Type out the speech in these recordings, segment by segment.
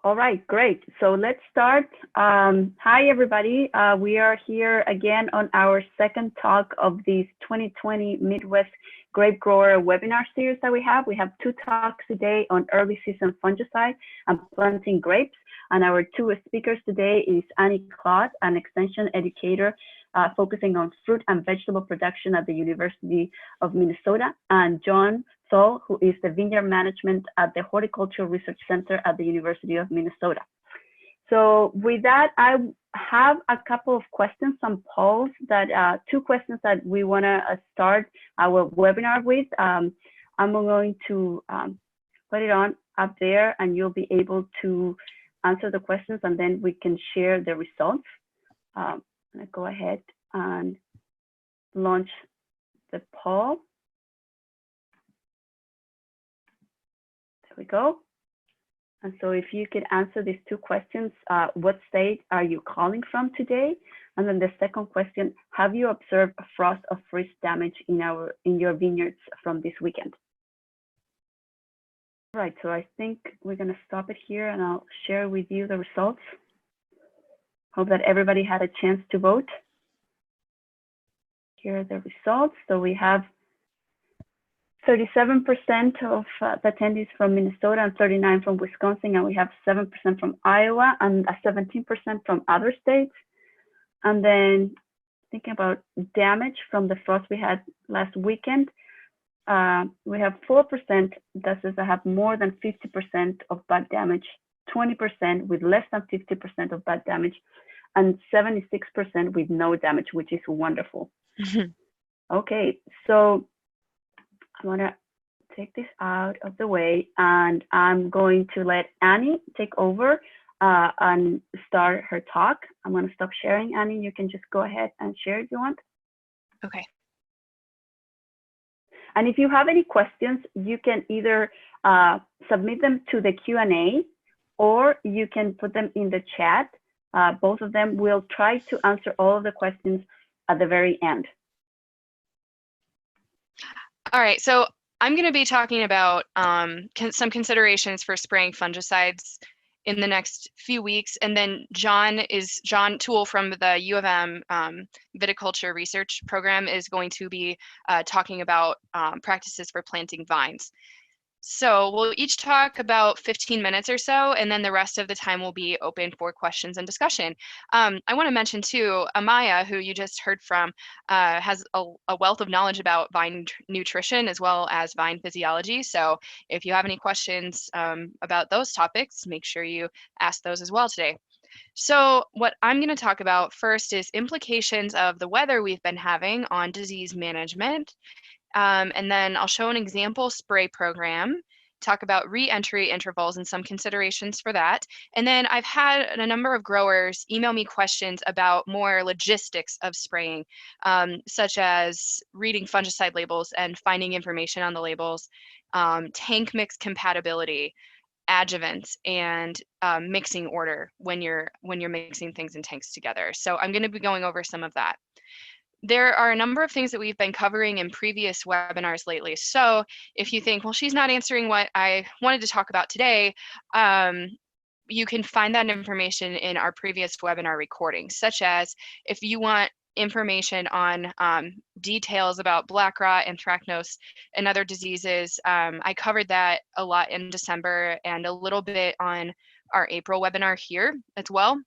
All right, great. So let's start. Hi, everybody. We are here again on our second talk of this 2020 Midwest Grape Grower webinar series that we have. We have two talks today on early season fungicide and planting grapes. And our two speakers today is Annie Claude, an extension educator focusing on fruit and vegetable production at the University of Minnesota, and John Thal, who is the vineyard management at the Horticultural Research Center at the University of Minnesota. So with that, I have a couple of questions, some polls that two questions that we want to start our webinar with. I'm going to put it on up there, and you'll be able to answer the questions, and then we can share the results. I'm going to go ahead and launch the poll. There we go. And so if you could answer these two questions, what state are you calling from today? And then the second question, have you observed frost or freeze damage in your vineyards from this weekend? All right, so I think we're going to stop it here, and I'll share with you the results. Hope that everybody had a chance to vote. Here are the results. So we have 37% of the attendees from Minnesota and 39% from Wisconsin, and we have 7% from Iowa and 17% from other states. And then thinking about damage from the frost we had last weekend, we have 4% that says I have more than 50% of bad damage, 20% with less than 50% of bad damage, and 76% with no damage, which is wonderful. Okay, so I'm gonna take this out of the way, and I'm going to let Annie take over and start her talk. I'm gonna stop sharing. Annie, you can just go ahead and share if you want. Okay. And if you have any questions, you can either submit them to the Q&A, or you can put them in the chat. Both of them. Will try to answer all of the questions at the very end. All right, so I'm going to be talking about some considerations for spraying fungicides in the next few weeks, and then John Toole from the U of M Viticulture Research Program is going to be talking about practices for planting vines. So we'll each talk about 15 minutes or so, and then the rest of the time will be open for questions and discussion. I want to mention too, Amaya, who you just heard from, has a wealth of knowledge about vine nutrition as well as vine physiology. So if you have any questions about those topics, make sure you ask those as well today. So what I'm going to talk about first is implications of the weather we've been having on disease management. And then I'll show an example spray program, talk about re-entry intervals and some considerations for that. And then I've had a number of growers email me questions about more logistics of spraying, such as reading fungicide labels and finding information on the labels, tank mix compatibility, adjuvants, and mixing order when you're mixing things in tanks together. So I'm going to be going over some of that. There are a number of things that we've been covering in previous webinars lately. So if you think, well, she's not answering what I wanted to talk about today, you can find that information in our previous webinar recordings, such as if you want information on details about black rot, anthracnose, and other diseases. I covered that a lot in December and a little bit on our April webinar here as well.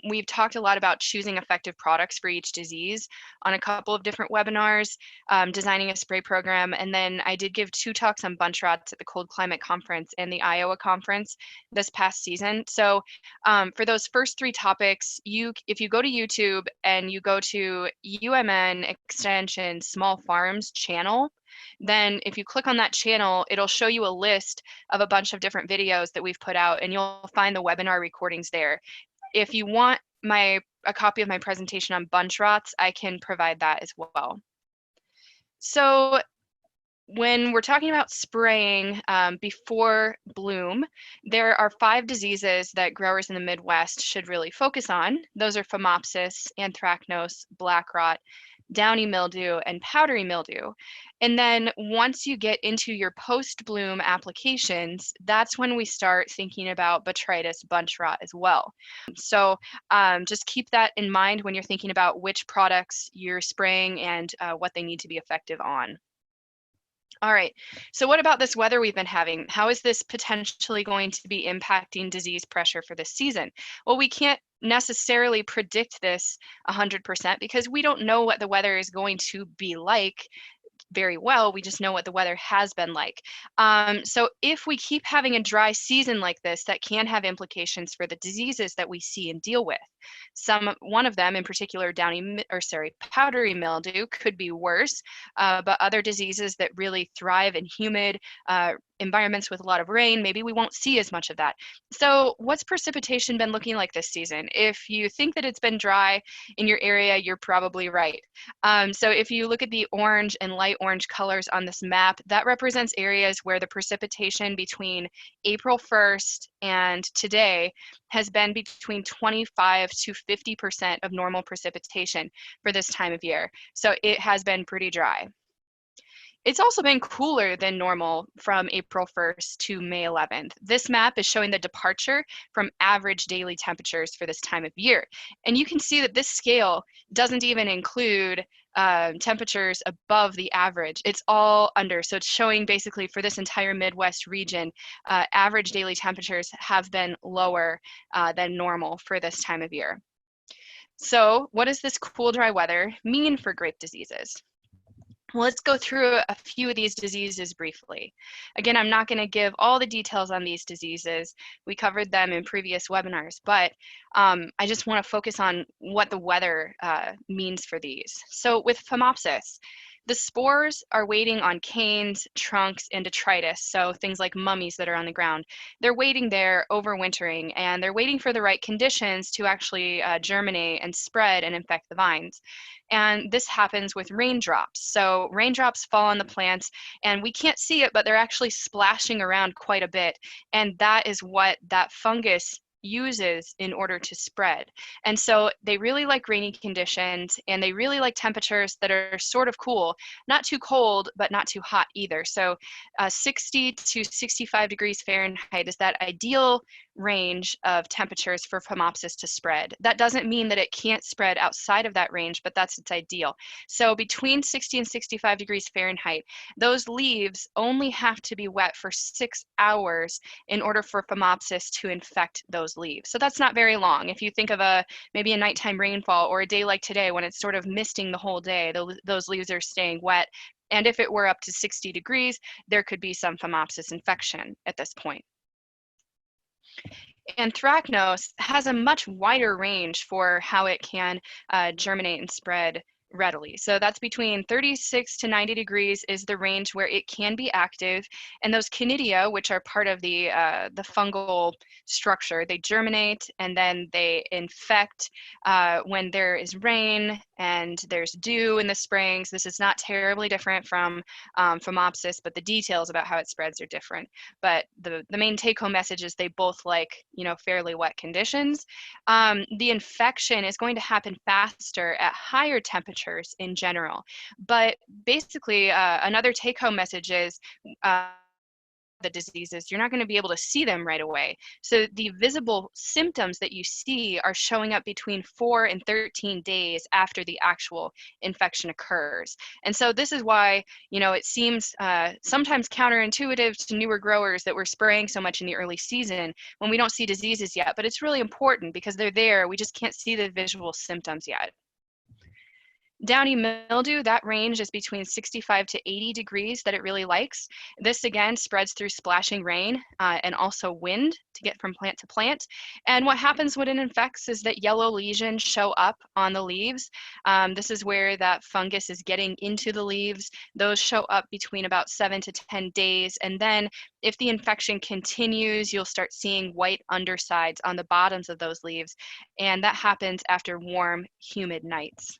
We've talked a lot about choosing effective products for each disease on a couple of different webinars, designing a spray program, and then I did give 2 talks on bunch rots at the Cold Climate Conference and the Iowa Conference this past season. So for those first 3 topics, if you go to YouTube and you go to UMN Extension Small Farms channel, then if you click on that channel, it'll show you a list of a bunch of different videos that we've put out, and you'll find the webinar recordings there. If you want a copy of my presentation on bunch rots, I can provide that as well. So when we're talking about spraying before bloom, there are 5 diseases that growers in the Midwest should really focus on. Those are phomopsis, anthracnose, black rot, downy mildew, and powdery mildew. And then once you get into your post-bloom applications, that's when we start thinking about botrytis, bunch rot as well. So just keep that in mind when you're thinking about which products you're spraying and what they need to be effective on. All right, so what about this weather we've been having? How is this potentially going to be impacting disease pressure for this season? Well, we can't necessarily predict this 100% because we don't know what the weather is going to be like very well. We just know what the weather has been like. So if we keep having a dry season like this, that can have implications for the diseases that we see and deal with. One of them in particular, powdery mildew could be worse, but other diseases that really thrive in humid environments with a lot of rain, maybe we won't see as much of that. So what's precipitation been looking like this season? If you think that it's been dry in your area, you're probably right. So if you look at the orange and light orange colors on this map, that represents areas where the precipitation between April 1st and today has been between 25 to 50% of normal precipitation for this time of year. So it has been pretty dry. It's also been cooler than normal from April 1st to May 11th. This map is showing the departure from average daily temperatures for this time of year. And you can see that this scale doesn't even include temperatures above the average. It's all under. So it's showing basically for this entire Midwest region, average daily temperatures have been lower than normal for this time of year. So what does this cool, dry weather mean for grape diseases? Well, let's go through a few of these diseases briefly. Again, I'm not going to give all the details on these diseases. We covered them in previous webinars, but I just want to focus on what the weather means for these. So with Phomopsis, the spores are waiting on canes, trunks, and detritus, so things like mummies that are on the ground. They're waiting there overwintering, and they're waiting for the right conditions to actually germinate and spread and infect the vines. And this happens with raindrops. So raindrops fall on the plants, and we can't see it, but they're actually splashing around quite a bit. And that is what that fungus uses in order to spread. And so they really like rainy conditions, and they really like temperatures that are sort of cool, not too cold, but not too hot either. So 60 to 65 degrees Fahrenheit is that ideal range of temperatures for Phomopsis to spread. That doesn't mean that it can't spread outside of that range, but that's its ideal. So between 60 and 65 degrees Fahrenheit, those leaves only have to be wet for 6 hours in order for Phomopsis to infect those leaves. So that's not very long. If you think of maybe a nighttime rainfall or a day like today when it's sort of misting the whole day, those leaves are staying wet. And if it were up to 60 degrees, there could be some Phomopsis infection at this point. Anthracnose has a much wider range for how it can germinate and spread readily. So that's between 36 to 90 degrees is the range where it can be active. And those conidia, which are part of the fungal structure, they germinate and then they infect when there is rain and there's dew in the springs. This is not terribly different from Phomopsis, but the details about how it spreads are different. But the main take-home message is they both like, fairly wet conditions. The infection is going to happen faster at higher temperatures in general. But basically, another take-home message is the diseases, you're not going to be able to see them right away. So the visible symptoms that you see are showing up between 4 and 13 days after the actual infection occurs. And so this is why, it seems sometimes counterintuitive to newer growers that we're spraying so much in the early season when we don't see diseases yet, but it's really important because they're there. We just can't see the visual symptoms yet. Downy mildew, that range is between 65 to 80 degrees that it really likes. This again spreads through splashing rain and also wind to get from plant to plant. And what happens when it infects is that yellow lesions show up on the leaves. This is where that fungus is getting into the leaves. Those show up between about 7 to 10 days. And then if the infection continues, you'll start seeing white undersides on the bottoms of those leaves. And that happens after warm, humid nights.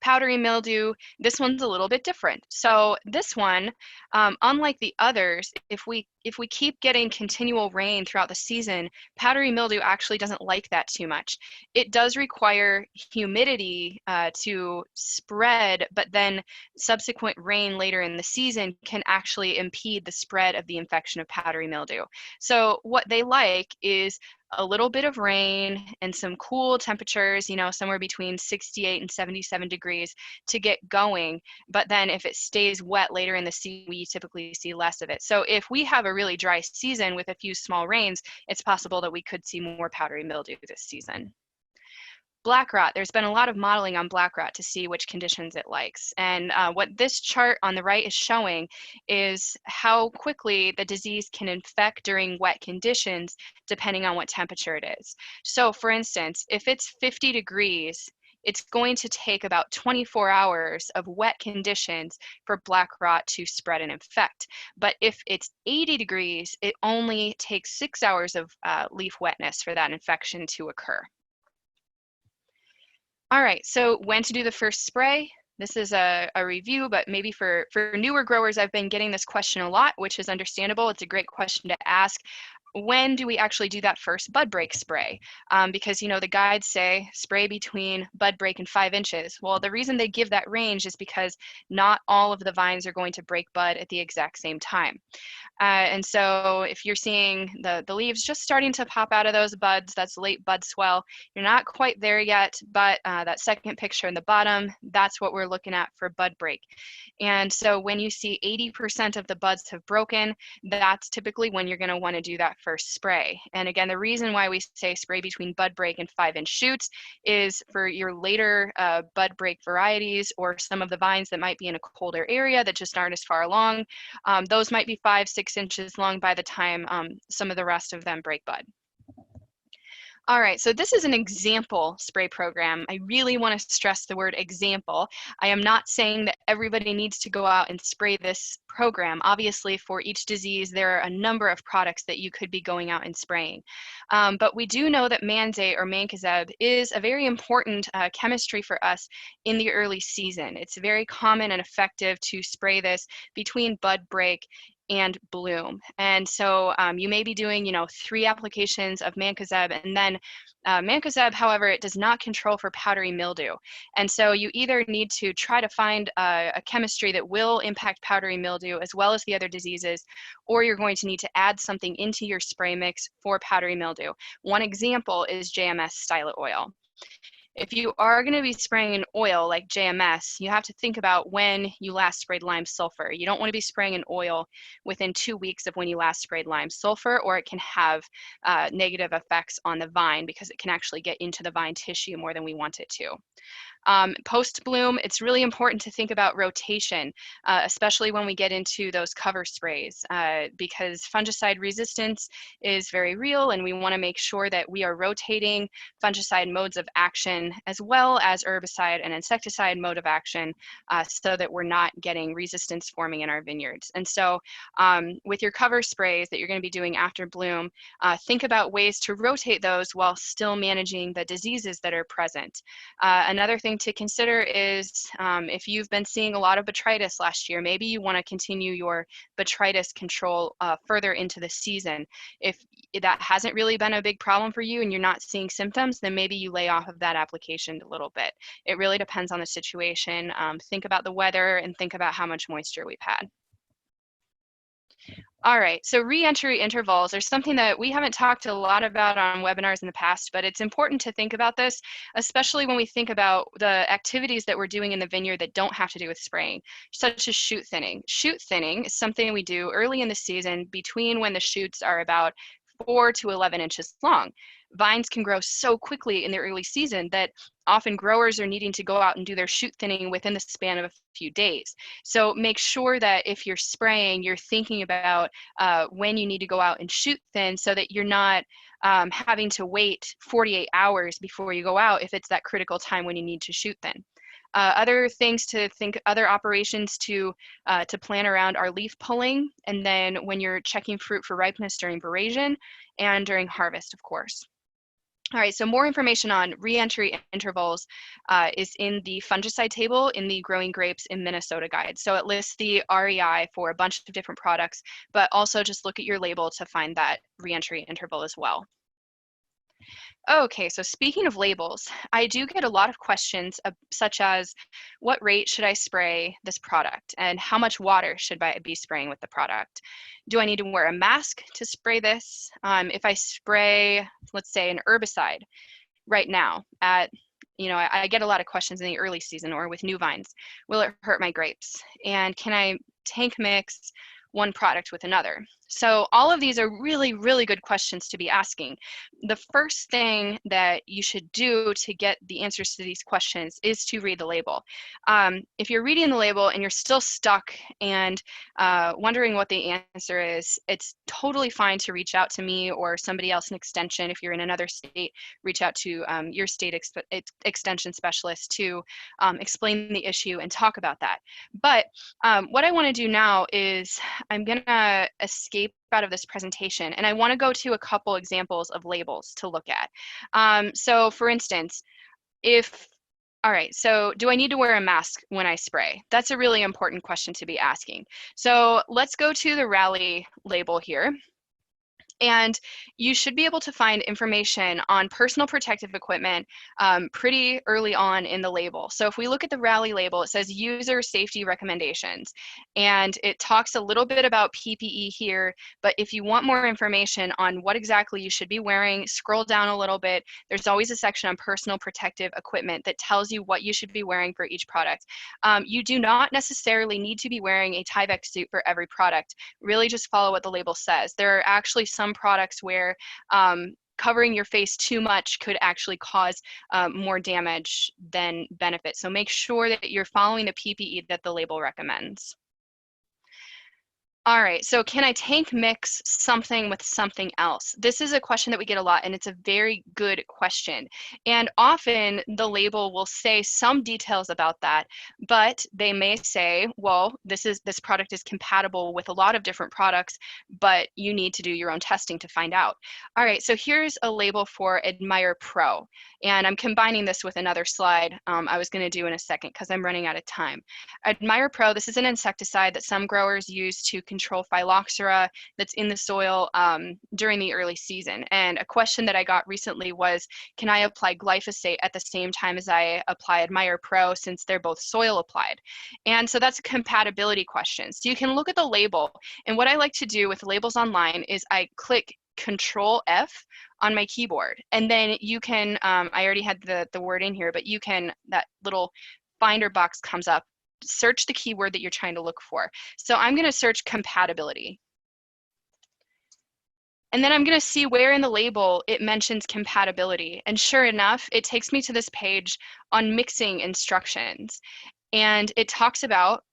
Powdery mildew, this one's a little bit different. So this one, unlike the others, if we keep getting continual rain throughout the season, powdery mildew actually doesn't like that too much. It does require humidity to spread, but then subsequent rain later in the season can actually impede the spread of the infection of powdery mildew. So what they like is a little bit of rain and some cool temperatures, somewhere between 68 and 77 degrees to get going. But then if it stays wet later in the season, we typically see less of it. So if we have a really dry season with a few small rains, it's possible that we could see more powdery mildew this season. Black rot, there's been a lot of modeling on black rot to see which conditions it likes. And what this chart on the right is showing is how quickly the disease can infect during wet conditions, depending on what temperature it is. So for instance, if it's 50 degrees, it's going to take about 24 hours of wet conditions for black rot to spread and infect. But if it's 80 degrees, it only takes 6 hours of leaf wetness for that infection to occur. All right, so when to do the first spray? This is a review, but maybe for newer growers, I've been getting this question a lot, which is understandable. It's a great question to ask. When do we actually do that first bud break spray? Because, the guides say spray between bud break and 5 inches. Well, the reason they give that range is because not all of the vines are going to break bud at the exact same time. And so if you're seeing the leaves just starting to pop out of those buds, that's late bud swell. You're not quite there yet, but that second picture in the bottom, that's what we're looking at for bud break. And so when you see 80% of the buds have broken, that's typically when you're going to want to do that first spray. And again, the reason why we say spray between bud break and 5-inch shoots is for your later bud break varieties or some of the vines that might be in a colder area that just aren't as far along. Those might be 5-6 inches long by the time some of the rest of them break bud. All right, so this is an example spray program. I really want to stress the word example. I am not saying that everybody needs to go out and spray this program. Obviously, for each disease, there are a number of products that you could be going out and spraying. But we do know that manzate or mancozeb is a very important chemistry for us in the early season. It's very common and effective to spray this between bud break and bloom. And so you may be doing, 3 applications of mancozeb, and then mancozeb, however, it does not control for powdery mildew. And so you either need to try to find a chemistry that will impact powdery mildew as well as the other diseases, or you're going to need to add something into your spray mix for powdery mildew. One example is JMS stylet oil. If you are going to be spraying an oil like JMS, you have to think about when you last sprayed lime sulfur. You don't want to be spraying an oil within 2 weeks of when you last sprayed lime sulfur, or it can have negative effects on the vine because it can actually get into the vine tissue more than we want it to. Post-bloom, it's really important to think about rotation, especially when we get into those cover sprays, because fungicide resistance is very real, and we want to make sure that we are rotating fungicide modes of action as well as herbicide and insecticide mode of action, so that we're not getting resistance forming in our vineyards. And so with your cover sprays that you're going to be doing after bloom, think about ways to rotate those while still managing the diseases that are present. Another thing to consider is if you've been seeing a lot of botrytis last year, maybe you want to continue your botrytis control further into the season. If that hasn't really been a big problem for you and you're not seeing symptoms, then maybe you lay off of that application a little bit. It really depends on the situation. Think about the weather and think about how much moisture we've had. All right, so re-entry intervals are something that we haven't talked a lot about on webinars in the past, but it's important to think about this, especially when we think about the activities that we're doing in the vineyard that don't have to do with spraying, such as shoot thinning. Shoot thinning is something we do early in the season between when the shoots are about 4 to 11 inches long. Vines can grow so quickly in the early season that often growers are needing to go out and do their shoot thinning within the span of a few days. So make sure that if you're spraying, you're thinking about when you need to go out and shoot thin so that you're not having to wait 48 hours before you go out if it's that critical time when you need to shoot thin. Other things to think, other operations to plan around are leaf pulling, and then when you're checking fruit for ripeness during veraison and during harvest, of course. All right, so more information on re-entry intervals is in the fungicide table in the Growing Grapes in Minnesota guide. So it lists the REI for a bunch of different products, but also just look at your label to find that re-entry interval as well. Okay, so speaking of labels, I do get a lot of questions such as, what rate should I spray this product? And how much water should I be spraying with the product? Do I need to wear a mask to spray this? If I spray, let's say, an herbicide right now I get a lot of questions in the early season or with new vines, will it hurt my grapes? And can I tank mix one product with another? So all of these are really, really good questions to be asking. The first thing that you should do to get the answers to these questions is to read the label. If you're reading the label and you're still stuck and wondering what the answer is, it's totally fine to reach out to me or somebody else in Extension. If you're in another state, reach out to your state Extension specialist to explain the issue and talk about that. But what I want to do now is I'm going to escape out of this presentation, and I want to go to a couple examples of labels to look at. So for instance, all right, so do I need to wear a mask when I spray? That's a really important question to be asking. So let's go to the Rally label here. And you should be able to find information on personal protective equipment pretty early on in the label. So if we look at the Rally label, it says user safety recommendations. And it talks a little bit about PPE here, but if you want more information on what exactly you should be wearing, scroll down a little bit. There's always a section on personal protective equipment that tells you what you should be wearing for each product. You do not necessarily need to be wearing a Tyvek suit for every product. Really just follow what the label says. There are actually some products where covering your face too much could actually cause more damage than benefit. So make sure that you're following the PPE that the label recommends. All right, so can I tank mix something with something else? This is a question that we get a lot, and it's a very good question. And often the label will say some details about that, but they may say, well, this product is compatible with a lot of different products, but you need to do your own testing to find out. All right, so here's a label for Admire Pro, and I'm combining this with another slide I was going to do in a second because I'm running out of time. Admire Pro, this is an insecticide that some growers use to control phylloxera that's in the soil during the early season. And a question that I got recently was, can I apply glyphosate at the same time as I apply Admire Pro since they're both soil applied? And so that's a compatibility question. So you can look at the label, and what I like to do with labels online is I click Control F on my keyboard, and then you can, I already had the word in here, but you can, that little finder box comes up, search the keyword that you're trying to look for. So I'm going to search compatibility. And then I'm going to see where in the label it mentions compatibility. And sure enough, it takes me to this page on mixing instructions. And it talks about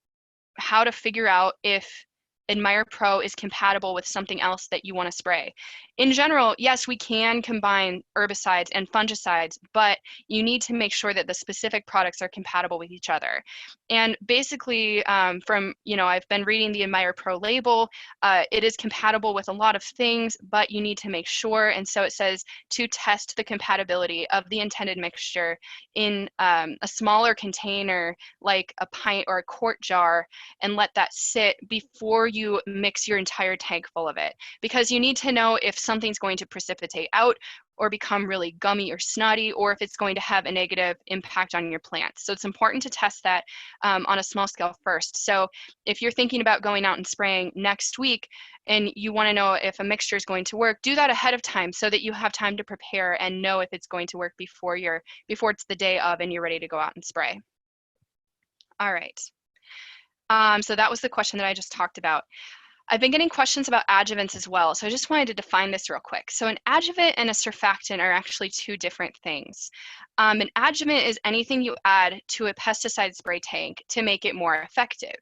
how to figure out if Admire Pro is compatible with something else that you want to spray. In general, yes, we can combine herbicides and fungicides, but you need to make sure that the specific products are compatible with each other. And basically, I've been reading the Admire Pro label. It is compatible with a lot of things, but you need to make sure. And so it says to test the compatibility of the intended mixture in a smaller container, like a pint or a quart jar, and let that sit before you mix your entire tank full of it, because you need to know if something's going to precipitate out or become really gummy or snotty, or if it's going to have a negative impact on your plants. So it's important to test that on a small scale first. So if you're thinking about going out and spraying next week and you want to know if a mixture is going to work, do that ahead of time so that you have time to prepare and know if it's going to work before it's the day of and you're ready to go out and spray. All right. So that was the question that I just talked about. I've been getting questions about adjuvants as well, so I just wanted to define this real quick. So an adjuvant and a surfactant are actually two different things. An adjuvant is anything you add to a pesticide spray tank to make it more effective.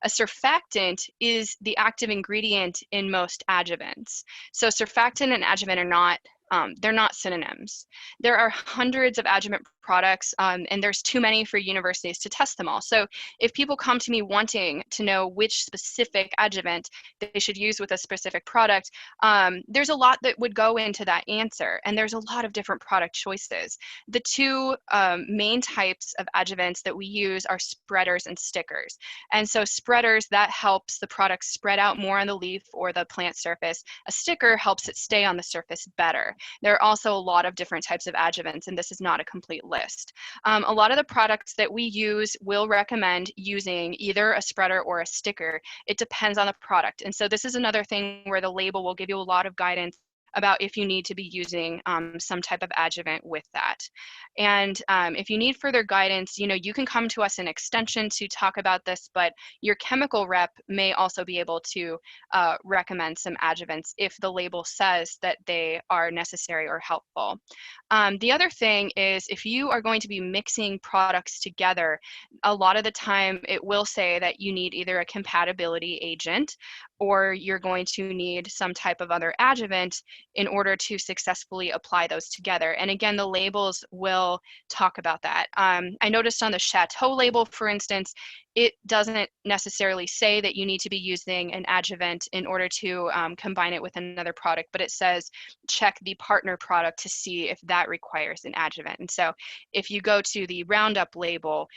A surfactant is the active ingredient in most adjuvants. So surfactant and adjuvant are not they're not synonyms. There are hundreds of adjuvant products, and there's too many for universities to test them all. So if people come to me wanting to know which specific adjuvant they should use with a specific product, there's a lot that would go into that answer, and there's a lot of different product choices. The two main types of adjuvants that we use are spreaders and stickers. And so spreaders, that helps the product spread out more on the leaf or the plant surface. A sticker helps it stay on the surface better. There are also a lot of different types of adjuvants, and this is not a complete list. A lot of the products that we use will recommend using either a spreader or a sticker. It depends on the product. And so this is another thing where the label will give you a lot of guidance about if you need to be using some type of adjuvant with that. And if you need further guidance, you can come to us in extension to talk about this, but your chemical rep may also be able to recommend some adjuvants if the label says that they are necessary or helpful. The other thing is, if you are going to be mixing products together, a lot of the time it will say that you need either a compatibility agent or you're going to need some type of other adjuvant in order to successfully apply those together. And again, the labels will talk about that. I noticed on the Chateau label, for instance, it doesn't necessarily say that you need to be using an adjuvant in order to combine it with another product, but it says check the partner product to see if that requires an adjuvant. And so if you go to the Roundup label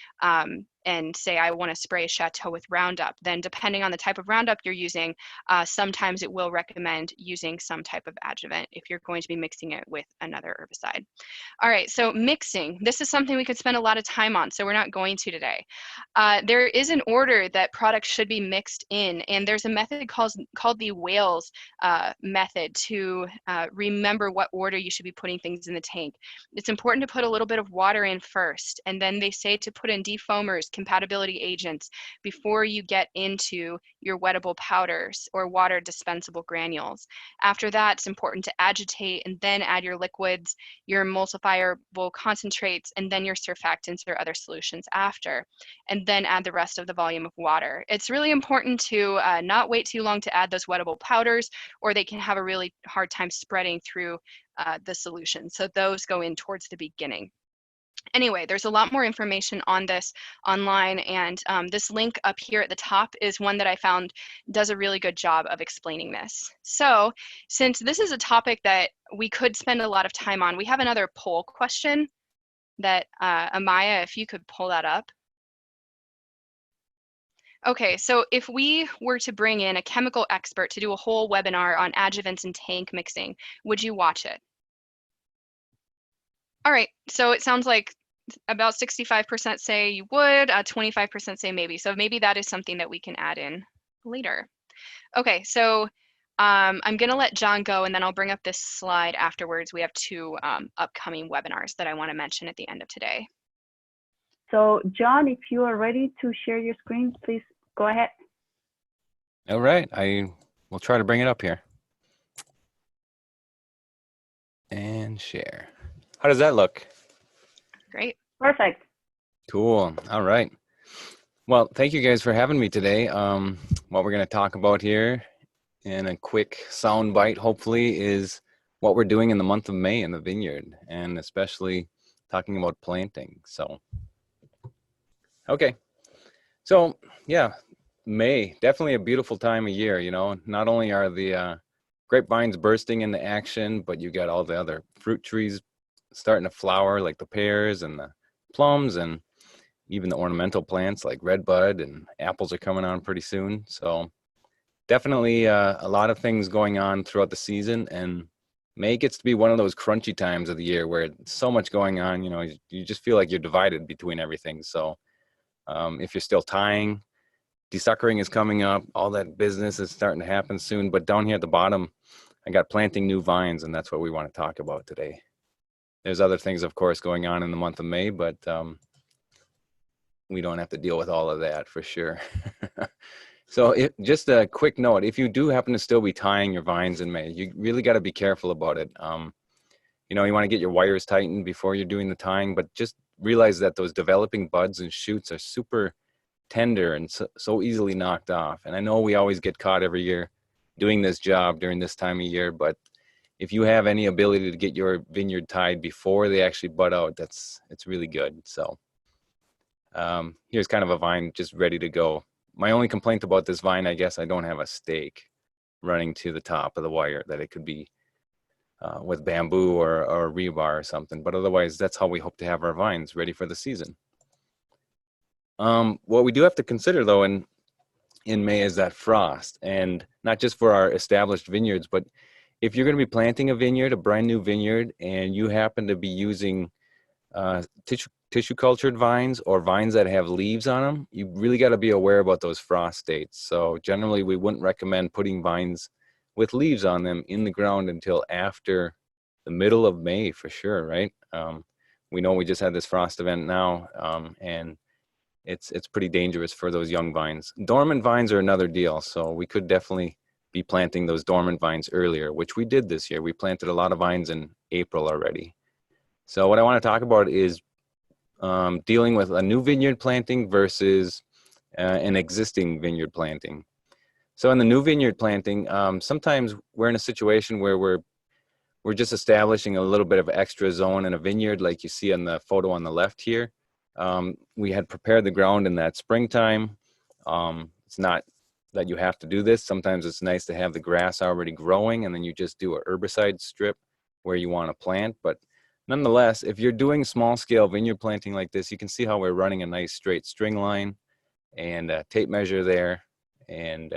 and say, I want to spray Chateau with Roundup, then depending on the type of Roundup you're using, sometimes it will recommend using some type of adjuvant if you're going to be mixing it with another herbicide. All right, so mixing. This is something we could spend a lot of time on, so we're not going to today. There is an order that products should be mixed in, and there's a method called the Wales method to remember what order you should be putting things in the tank. It's important to put a little bit of water in first, and then they say to put in defoamers, compatibility agents, before you get into your wettable powders or water dispensable granules. After that, it's important to agitate and then add your liquids, your emulsifiable concentrates, and then your surfactants or other solutions after, and then add the rest of the volume of water. It's really important to not wait too long to add those wettable powders, or they can have a really hard time spreading through the solution. So those go in towards the beginning. Anyway, there's a lot more information on this online, and this link up here at the top is one that I found does a really good job of explaining this. So since this is a topic that we could spend a lot of time on, we have another poll question that Amaya, if you could pull that up. Okay, so if we were to bring in a chemical expert to do a whole webinar on adjuvants and tank mixing, would you watch it? All right, so it sounds like about 65% say you would, 25% say maybe. So maybe that is something that we can add in later. Okay, so I'm gonna let John go, and then I'll bring up this slide afterwards. We have two upcoming webinars that I wanna mention at the end of today. So John, if you are ready to share your screen, please go ahead. All right, I will try to bring it up here. And share. How does that look? Great. Perfect. Cool. All right. Well, thank you guys for having me today. What we're going to talk about here in a quick sound bite, hopefully, is what we're doing in the month of May in the vineyard, and especially talking about planting. So, okay. So, yeah, May, definitely a beautiful time of year. Not only are the grapevines bursting into action, but you got all the other fruit trees starting to flower, like the pears and the plums, and even the ornamental plants like redbud, and apples are coming on pretty soon. So definitely a lot of things going on throughout the season, and May gets to be one of those crunchy times of the year where so much going on, you just feel like you're divided between everything. So if you're still tying, desuckering is coming up, all that business is starting to happen soon. But down here at the bottom, I got planting new vines, and that's what we want to talk about today. There's other things, of course, going on in the month of May, but we don't have to deal with all of that for sure. So just a quick note, if you do happen to still be tying your vines in May, you really got to be careful about it. You want to get your wires tightened before you're doing the tying, but just realize that those developing buds and shoots are super tender and so easily knocked off. And I know we always get caught every year doing this job during this time of year, but if you have any ability to get your vineyard tied before they actually bud out, it's really good. So here's kind of a vine just ready to go. My only complaint about this vine, I guess, I don't have a stake running to the top of the wire that it could be with bamboo or rebar or something. But otherwise, that's how we hope to have our vines ready for the season. What we do have to consider, though, in May is that frost, and not just for our established vineyards, but if you're going to be planting a vineyard, a brand new vineyard, and you happen to be using tissue cultured vines or vines that have leaves on them, you really got to be aware about those frost dates. So generally, we wouldn't recommend putting vines with leaves on them in the ground until after the middle of May for sure, right? We know we just had this frost event now, and it's pretty dangerous for those young vines. Dormant vines are another deal, so we could definitely be planting those dormant vines earlier, which we did this year. We planted a lot of vines in April already. So what I want to talk about is dealing with a new vineyard planting versus an existing vineyard planting. So in the new vineyard planting, sometimes we're in a situation where we're just establishing a little bit of extra zone in a vineyard, like you see on the photo on the left here. We had prepared the ground in that springtime. It's not that you have to do this. Sometimes it's nice to have the grass already growing, and then you just do a herbicide strip where you want to plant. But nonetheless, if you're doing small scale vineyard planting like this, you can see how we're running a nice straight string line and a tape measure there, and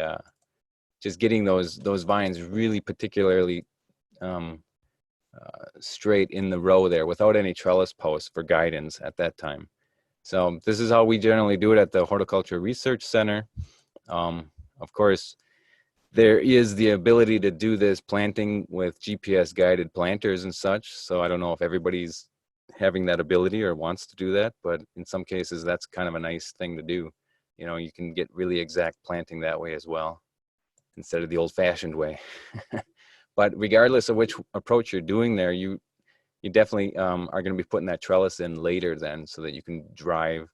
just getting those vines really particularly straight in the row there without any trellis posts for guidance at that time. So this is how we generally do it at the Horticulture Research Center. Of course, there is the ability to do this planting with GPS guided planters and such. So I don't know if everybody's having that ability or wants to do that, but in some cases that's kind of a nice thing to do. You know, you can get really exact planting that way as well, instead of the old-fashioned way. But regardless of which approach you're doing there, you definitely are going to be putting that trellis in later then, so that you can drive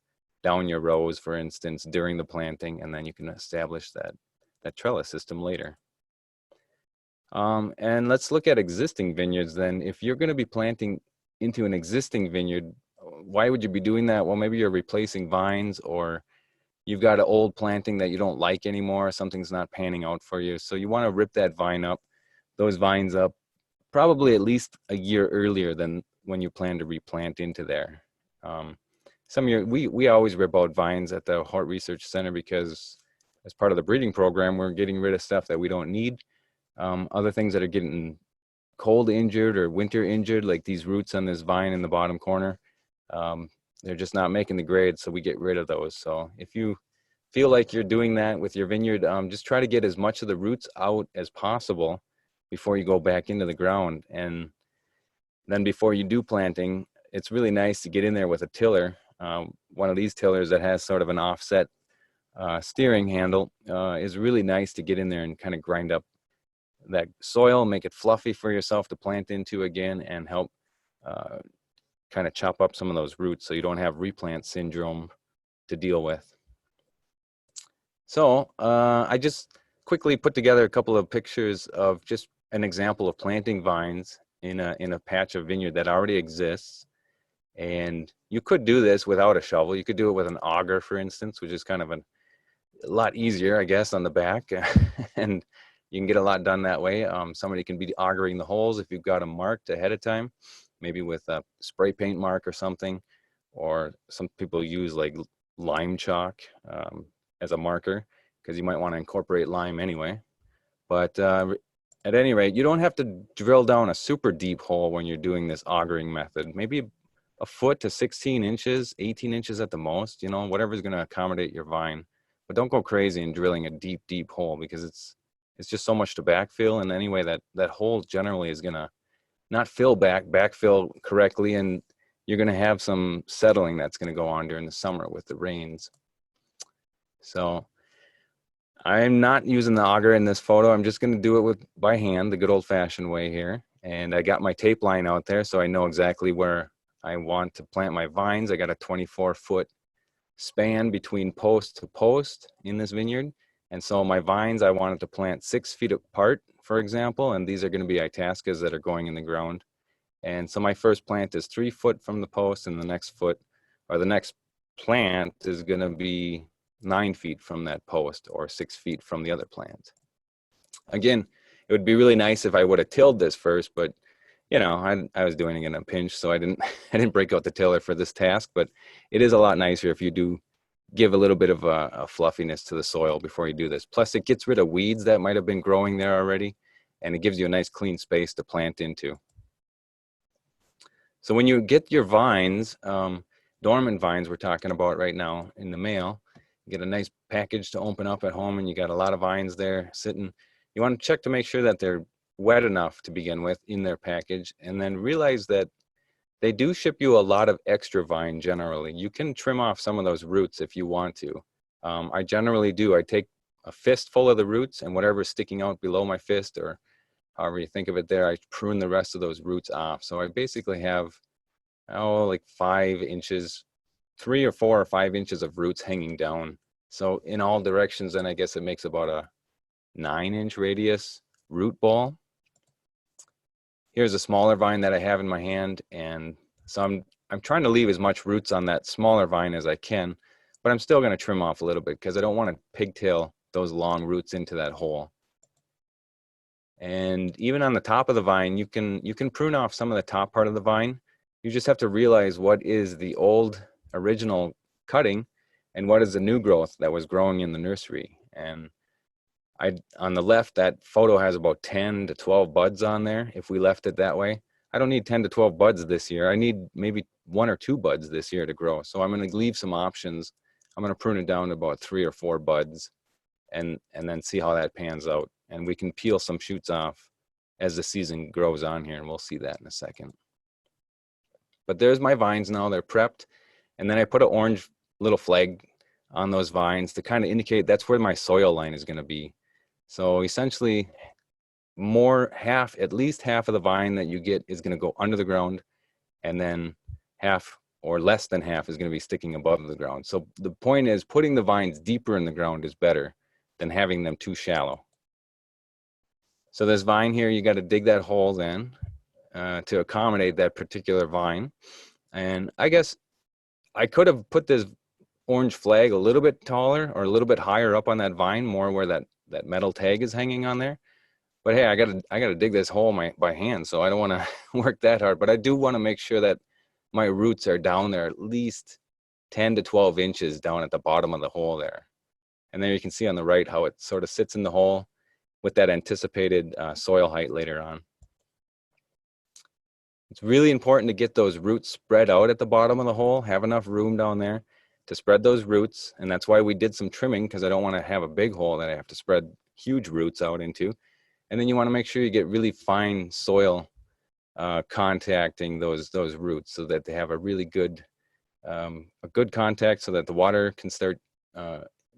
down your rows, for instance, during the planting, and then you can establish that trellis system later. And let's look at existing vineyards then. If you're going to be planting into an existing vineyard, why would you be doing that? Well, maybe you're replacing vines, or you've got an old planting that you don't like anymore, something's not panning out for you. So you want to rip those vines up, probably at least a year earlier than when you plan to replant into there. We always rip out vines at the Hort Research Center because as part of the breeding program, we're getting rid of stuff that we don't need. Other things that are getting cold injured or winter injured, like these roots on this vine in the bottom corner, they're just not making the grade, so we get rid of those. So if you feel like you're doing that with your vineyard, just try to get as much of the roots out as possible before you go back into the ground. And then before you do planting, it's really nice to get in there with a tiller. One of these tillers that has sort of an offset steering handle is really nice to get in there and kind of grind up that soil, make it fluffy for yourself to plant into again, and help kind of chop up some of those roots so you don't have replant syndrome to deal with. So I just quickly put together a couple of pictures of just an example of planting vines in a patch of vineyard that already exists. And you could do this without a shovel. You could do it with an auger, for instance, which is kind of a lot easier, I guess, on the back. And you can get a lot done that way. Somebody can be augering the holes if you've got them marked ahead of time, maybe with a spray paint mark or something. Or some people use like lime chalk as a marker, because you might want to incorporate lime anyway. But at any rate, you don't have to drill down a super deep hole when you're doing this augering method. Maybe a foot to 16 inches, 18 inches at the most, you know, whatever's going to accommodate your vine. But don't go crazy in drilling a deep, deep hole, because it's just so much to backfill. And anyway, that hole generally is going to not backfill correctly, and you're going to have some settling that's going to go on during the summer with the rains. So I'm not using the auger in this photo. I'm just going to do it by hand, the good old-fashioned way here. And I got my tape line out there, so I know exactly where I want to plant my vines. I got a 24-foot span between post to post in this vineyard. And so my vines, I wanted to plant 6 feet apart for example, and these are going to be Itascas that are going in the ground. And so my first plant is 3 foot from the post, and the next foot, or the next plant, is going to be 9 feet from that post, or 6 feet from the other plant. Again, it would be really nice if I would have tilled this first, but you know, I was doing it in a pinch, so I didn't break out the tiller for this task. But it is a lot nicer if you do give a little bit of a fluffiness to the soil before you do this. Plus, it gets rid of weeds that might have been growing there already, and it gives you a nice clean space to plant into. So when you get your vines, dormant vines we're talking about right now in the mail, you get a nice package to open up at home, and you got a lot of vines there sitting. You want to check to make sure that they're wet enough to begin with in their package, and then realize that they do ship you a lot of extra vine generally. You can trim off some of those roots if you want to. I generally do. I take a fistful of the roots, and whatever's sticking out below my fist, or however you think of it there, I prune the rest of those roots off. So I basically have, like 5 inches, 3 or 4 or 5 inches of roots hanging down. So in all directions, then I guess it makes about a 9-inch radius root ball. Here's a smaller vine that I have in my hand, and so I'm trying to leave as much roots on that smaller vine as I can, but I'm still going to trim off a little bit because I don't want to pigtail those long roots into that hole. And even on the top of the vine, you can prune off some of the top part of the vine. You just have to realize what is the old original cutting and what is the new growth that was growing in the nursery. And on the left, that photo has about 10 to 12 buds on there. If we left it that way, I don't need 10 to 12 buds this year. I need maybe 1 or 2 buds this year to grow. So I'm going to leave some options. I'm going to prune it down to about 3 or 4 buds, and then see how that pans out. And we can peel some shoots off as the season grows on here, and we'll see that in a second. But there's my vines now. They're prepped. And then I put an orange little flag on those vines to kind of indicate that's where my soil line is going to be. So essentially, at least half of the vine that you get is going to go under the ground, and then half or less than half is going to be sticking above the ground. So the point is, putting the vines deeper in the ground is better than having them too shallow. So this vine here, you got to dig that hole then to accommodate that particular vine. And I guess I could have put this orange flag a little bit taller or a little bit higher up on that vine, more where that metal tag is hanging on there. But hey, I gotta dig this hole by hand, so I don't want to work that hard. But I do want to make sure that my roots are down there at least 10 to 12 inches down at the bottom of the hole there. And then you can see on the right how it sort of sits in the hole with that anticipated soil height later on. It's really important to get those roots spread out at the bottom of the hole, have enough room down there to spread those roots. And that's why we did some trimming, because I don't want to have a big hole that I have to spread huge roots out into. And then you want to make sure you get really fine soil contacting those roots, so that they have a really good contact, so that the water can start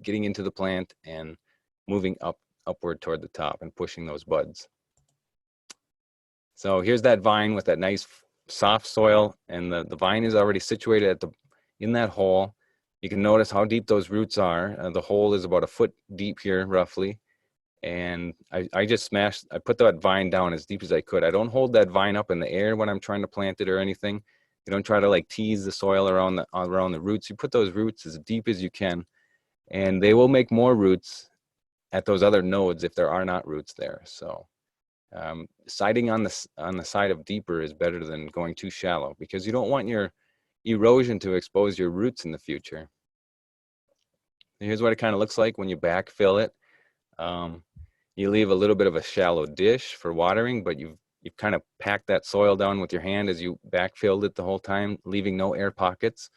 getting into the plant and moving upward toward the top and pushing those buds. So here's that vine with that nice soft soil, and the vine is already situated in that hole. You can notice how deep those roots are. The hole is about 1 foot deep here, roughly. And I put that vine down as deep as I could. I don't hold that vine up in the air when I'm trying to plant it or anything. You don't try to like tease the soil around the roots. You put those roots as deep as you can, and they will make more roots at those other nodes if there are not roots there. So siding on the side of deeper is better than going too shallow, because you don't want your erosion to expose your roots in the future. Here's what it kind of looks like when you backfill it. You leave a little bit of a shallow dish for watering, but you've kind of packed that soil down with your hand as you backfilled it the whole time, leaving no air pockets.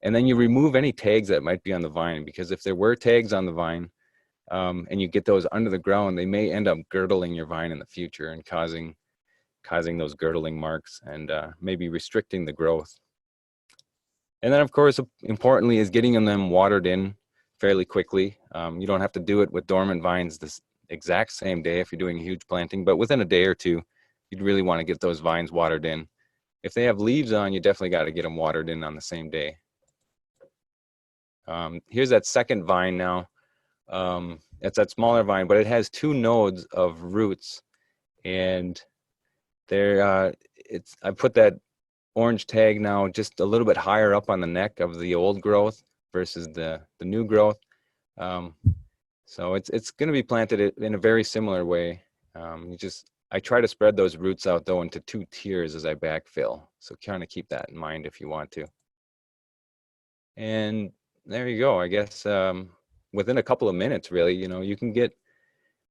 And then you remove any tags that might be on the vine, because if there were tags on the vine and you get those under the ground, they may end up girdling your vine in the future and causing those girdling marks, and maybe restricting the growth. And then, of course, importantly, is getting them watered in fairly quickly. You don't have to do it with dormant vines this exact same day if you're doing a huge planting, but within a day or two, you'd really want to get those vines watered in. If they have leaves on, you definitely got to get them watered in on the same day. Here's that second vine now. It's that smaller vine, but it has 2 nodes of roots And there, I put that orange tag now just a little bit higher up on the neck of the old growth versus the new growth. So it's going to be planted in a very similar way. I try to spread those roots out though into 2 tiers as I backfill. So kind of keep that in mind if you want to. And there you go. I guess within a couple of minutes, really, you can get,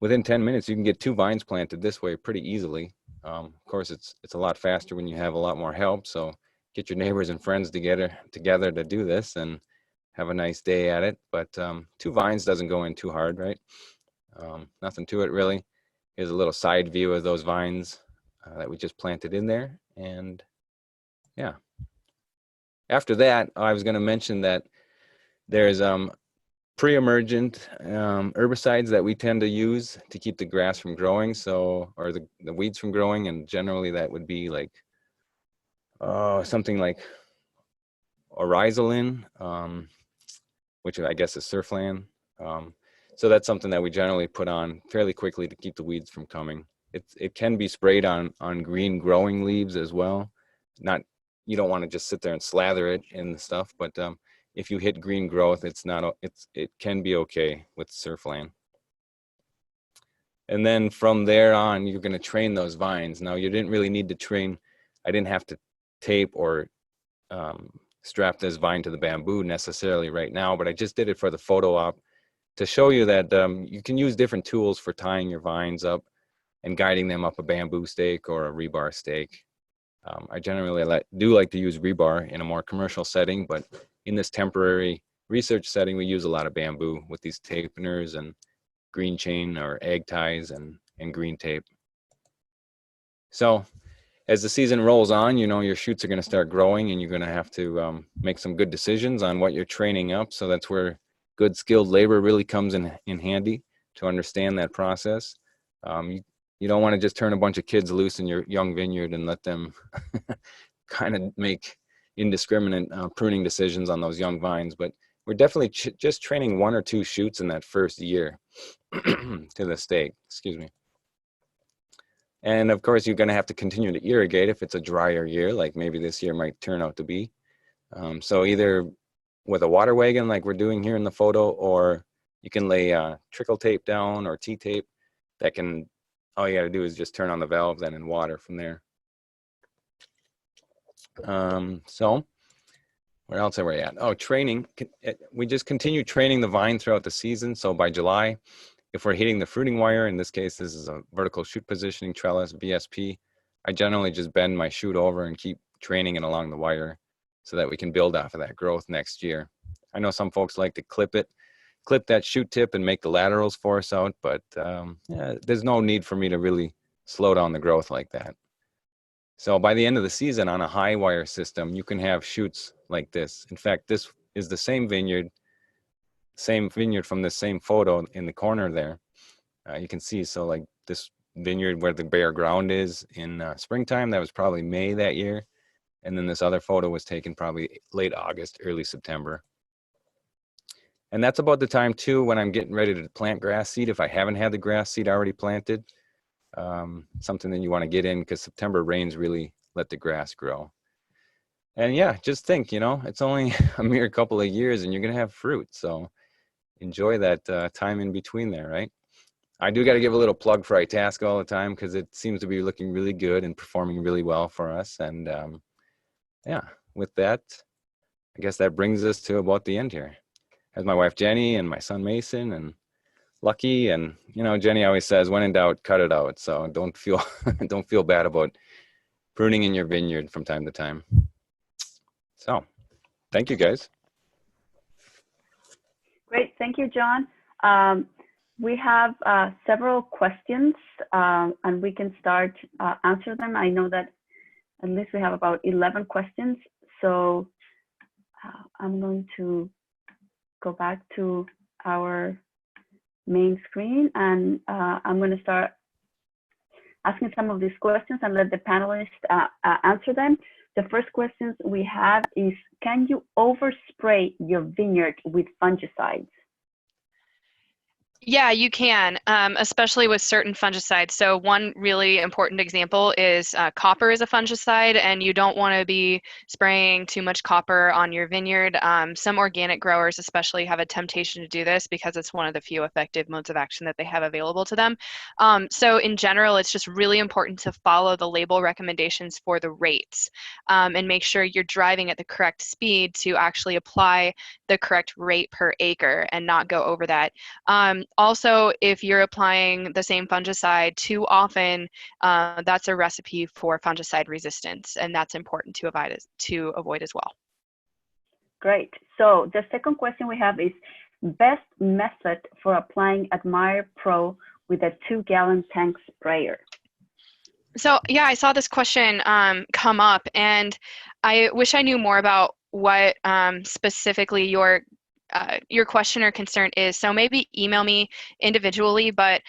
within 10 minutes, you can get 2 vines planted this way pretty easily. Of course, it's a lot faster when you have a lot more help. So get your neighbors and friends together to do this and have a nice day at it. But 2 vines doesn't go in too hard, right? Nothing to it really. Here's a little side view of those vines that we just planted in there. And yeah. After that, I was going to mention that there's pre-emergent herbicides that we tend to use to keep the grass from growing, or the weeds from growing, and generally that would be like something like oryzolin, which I guess is surflan. So that's something that we generally put on fairly quickly to keep the weeds from coming. It can be sprayed on green growing leaves as well. You don't want to just sit there and slather it in the stuff, but if you hit green growth, it can be okay with surflan. And then from there on, you're going to train those vines. Now, you didn't really need to train. I didn't have to tape or strap this vine to the bamboo necessarily right now, but I just did it for the photo op to show you that you can use different tools for tying your vines up and guiding them up a bamboo stake or a rebar stake. I generally do like to use rebar in a more commercial setting, but in this temporary research setting, we use a lot of bamboo with these tapeners and green chain or egg ties and green tape. So as the season rolls on, your shoots are going to start growing, and you're going to have to make some good decisions on what you're training up. So that's where good skilled labor really comes in handy to understand that process. You don't want to just turn a bunch of kids loose in your young vineyard and let them kind of make indiscriminate pruning decisions on those young vines. But we're definitely just training 1 or 2 shoots in that first year to the stake, excuse me. And of course, you're going to have to continue to irrigate if it's a drier year, like maybe this year might turn out to be. So either with a water wagon like we're doing here in the photo, or you can lay trickle tape down or T-tape that can, all you got to do is just turn on the valve then and water from there. So where else are we at? Oh, training. We just continue training the vine throughout the season. So by July, if we're hitting the fruiting wire, in this case, this is a vertical shoot positioning trellis, VSP, I generally just bend my shoot over and keep training it along the wire so that we can build off of that growth next year. I know some folks like to clip that shoot tip and make the laterals force out, but yeah, there's no need for me to really slow down the growth like that. So by the end of the season on a high wire system, you can have shoots like this. In fact, this is the same vineyard from the same photo in the corner there. You can see, so like this vineyard where the bare ground is in springtime, that was probably May that year. And then this other photo was taken probably late August, early September. And that's about the time too when I'm getting ready to plant grass seed if I haven't had the grass seed already planted. Something that you want to get in because September rains really let the grass grow. And yeah, just think, it's only a mere couple of years and you're going to have fruit. So enjoy that time in between there, right? I do got to give a little plug for Itasca all the time because it seems to be looking really good and performing really well for us. And yeah, with that, I guess that brings us to about the end here. As my wife Jenny and my son Mason and Lucky, and Jenny always says, when in doubt, cut it out. So don't feel bad about pruning in your vineyard from time to time. So thank you guys. Great, thank you, John. We have several questions and we can start answer them. I know that at least we have about 11 questions. So I'm going to go back to our main screen, and I'm going to start asking some of these questions and let the panelists answer them. The first questions we have is, can you overspray your vineyard with fungicides? Yeah, you can, especially with certain fungicides. So one really important example is copper is a fungicide, and you don't want to be spraying too much copper on your vineyard. Some organic growers especially have a temptation to do this because it's one of the few effective modes of action that they have available to them. So in general, it's just really important to follow the label recommendations for the rates, and make sure you're driving at the correct speed to actually apply the correct rate per acre and not go over that. Also, if you're applying the same fungicide too often, that's a recipe for fungicide resistance, and that's important to avoid as well. Great. So the second question we have is best method for applying Admire Pro with a 2-gallon tank sprayer. So yeah, I saw this question come up, and I wish I knew more about what specifically your question or concern is. So maybe email me individually, but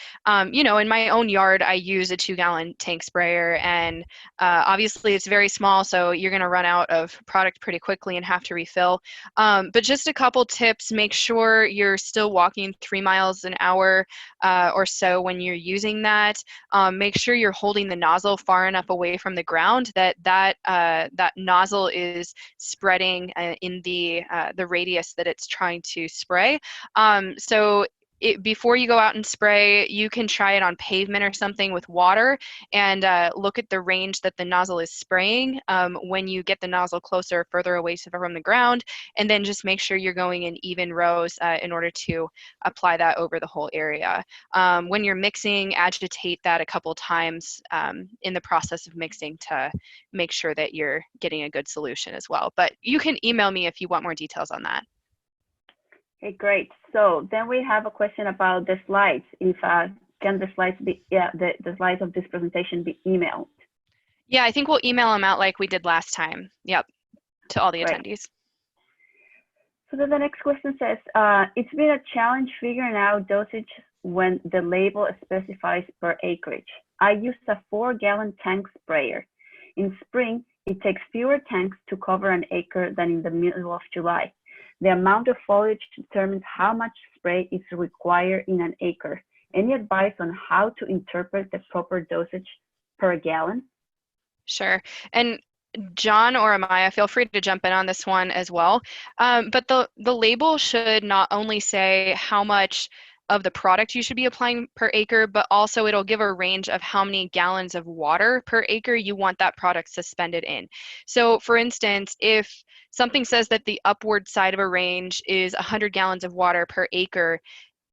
you know, in my own yard, I use a 2-gallon tank sprayer, and obviously it's very small, so you're going to run out of product pretty quickly and have to refill. But just a couple tips: make sure you're still walking 3 miles an hour or so when you're using that. Make sure you're holding the nozzle far enough away from the ground that nozzle is spreading in the radius that it's trying to spray. So before you go out and spray, you can try it on pavement or something with water and look at the range that the nozzle is spraying when you get the nozzle closer or further away from the ground, and then just make sure you're going in even rows in order to apply that over the whole area. When you're mixing, agitate that a couple times in the process of mixing to make sure that you're getting a good solution as well. But you can email me if you want more details on that. Okay, great. So then we have a question about the slides. If can the slides be, the slides of this presentation be emailed? Yeah, I think we'll email them out like we did last time. Yep, to all the Great. attendees. So then the next question says, it's been a challenge figuring out dosage when the label specifies per acreage. I used a 4-gallon tank sprayer. In spring, it takes fewer tanks to cover an acre than in the middle of July. The amount of foliage determines how much spray is required in an acre. Any advice on how to interpret the proper dosage per gallon? Sure. And John or Amaya, feel free to jump in on this one as well. But the label should not only say how much of the product you should be applying per acre, but also it'll give a range of how many gallons of water per acre you want that product suspended in. So for instance, if something says that the upward side of a range is 100 gallons of water per acre,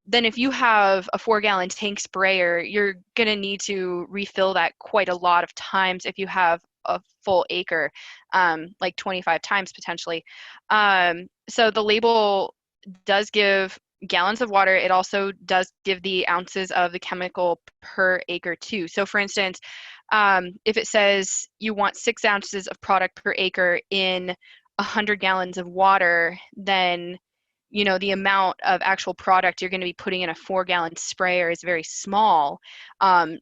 then if you have a 4-gallon tank sprayer, you're going to need to refill that quite a lot of times if you have a full acre, like 25 times potentially. So the label does give gallons of water. It also does give the ounces of the chemical per acre too. So for instance, if it says you want 6 ounces of product per acre in 100 gallons of water, then you know the amount of actual product you're going to be putting in a 4-gallon sprayer is very small.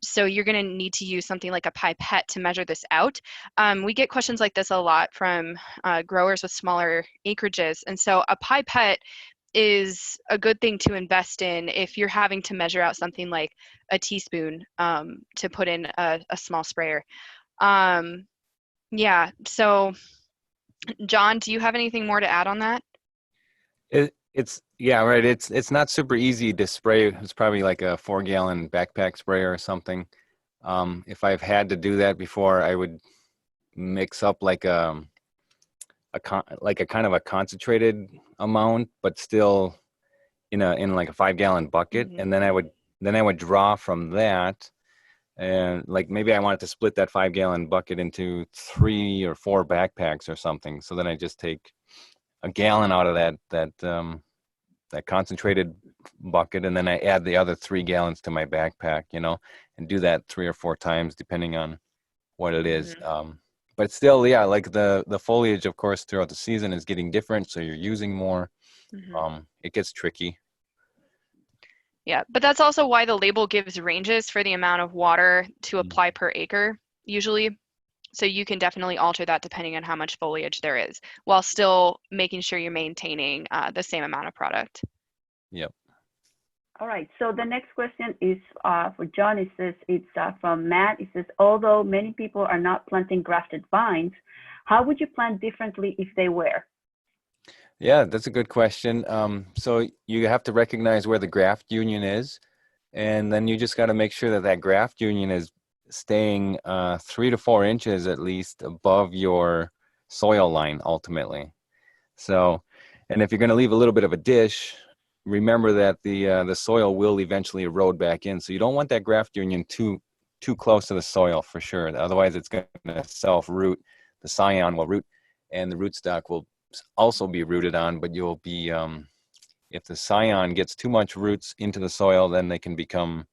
So you're going to need to use something like a pipette to measure this out. We get questions like this a lot from growers with smaller acreages, and so a pipette is a good thing to invest in if you're having to measure out something like a teaspoon to put in a small sprayer. Yeah, so John, do you have anything more to add on that? It's yeah, right. It's not super easy to spray. It's probably like a 4-gallon backpack sprayer or something. If I've had to do that before, I would mix up like a kind of a concentrated amount, but still in like a 5-gallon bucket, Mm-hmm. and then I would draw from that, and like maybe I wanted to split that 5-gallon bucket into 3 or 4 backpacks or something. So then I just take a gallon out of that concentrated bucket, and then I add the other 3 gallons to my backpack, and do that 3 or 4 times depending on what it is. Mm-hmm. But still, yeah, like the foliage, of course, throughout the season is getting different, so you're using more. Mm-hmm. It gets tricky. Yeah, but that's also why the label gives ranges for the amount of water to apply per acre, usually. So you can definitely alter that depending on how much foliage there is, while still making sure you're maintaining the same amount of product. Yep. All right, so the next question is for John. It says, it's from Matt. It says, although many people are not planting grafted vines, how would you plant differently if they were? Yeah, that's a good question. So you have to recognize where the graft union is, and then you just got to make sure that that graft union is staying 3 to 4 inches at least above your soil line ultimately. So, and if you're going to leave a little bit of a dish, remember that the soil will eventually erode back in. So you don't want that graft union too close to the soil for sure. Otherwise, it's going to self-root. The scion will root, and the rootstock will also be rooted on. But you'll be if the scion gets too much roots into the soil, then they can become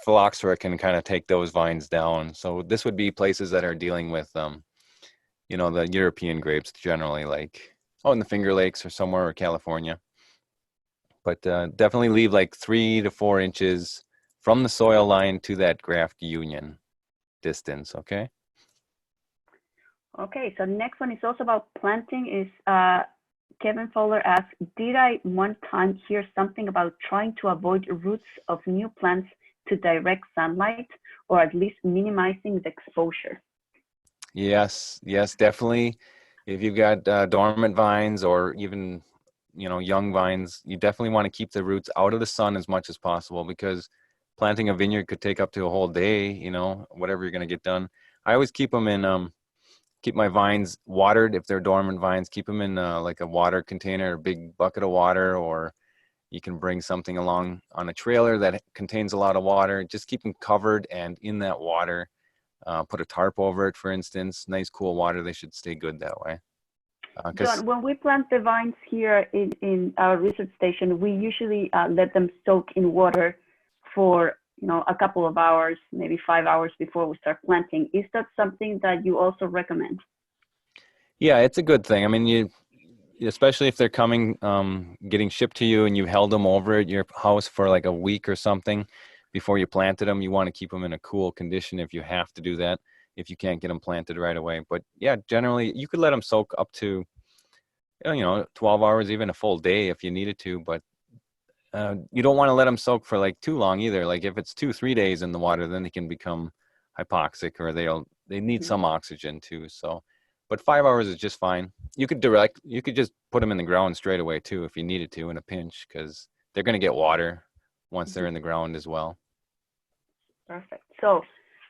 phylloxera can kind of take those vines down. So this would be places that are dealing with you know, the European grapes generally, like in the Finger Lakes or somewhere, or California. But definitely leave like 3 to 4 inches from the soil line to that graft union distance, okay? Okay, so next one is also about planting. Is Kevin Fowler asks, did I one time hear something about trying to avoid roots of new plants to direct sunlight, or at least minimizing the exposure? Yes, definitely. If you've got dormant vines or even, you know, young vines, you definitely want to keep the roots out of the sun as much as possible, because planting a vineyard could take up to a whole day, you know, whatever you're going to get done. I always keep them in, keep my vines watered. If they're dormant vines, keep them in like a water container, a big bucket of water, or you can bring something along on a trailer that contains a lot of water. Just keep them covered and in that water. Put a tarp over it, for instance. Nice, cool water. They should stay good that way. John, when we plant the vines here in our research station, we usually let them soak in water for, you know, a couple of hours, maybe 5 hours before we start planting. Is that something that you also recommend? Yeah, it's a good thing. I mean, especially if they're coming, getting shipped to you, and you held them over at your house for like a week or something before you planted them, you want to keep them in a cool condition if you have to do that, if you can't get them planted right away. But yeah, generally you could let them soak up to, you know, 12 hours, even a full day if you needed to. But you don't want to let them soak for like too long either. Like if it's 2-3 days in the water, then they can become hypoxic, or they need some oxygen too. So, but 5 hours is just fine. You could just put them in the ground straight away too if you needed to in a pinch, because they're going to get water once they're in the ground as well. Perfect. So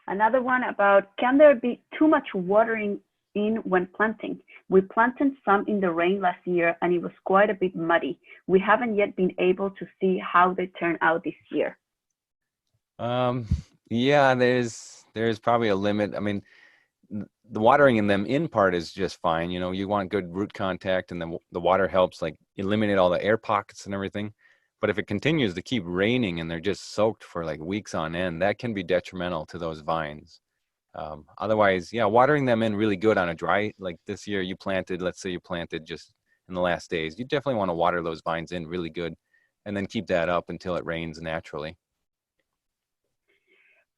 another one about, can there be too much watering in when planting? We planted some in the rain last year and it was quite a bit muddy. We haven't yet been able to see how they turn out this year. Yeah, there's probably a limit. I mean, the watering in them in part is just fine. You know, you want good root contact, and then the water helps like eliminate all the air pockets and everything. But if it continues to keep raining and they're just soaked for like weeks on end, that can be detrimental to those vines. Otherwise, yeah, watering them in really good on a dry, like this year let's say you planted just in the last days, you definitely want to water those vines in really good, and then keep that up until it rains naturally.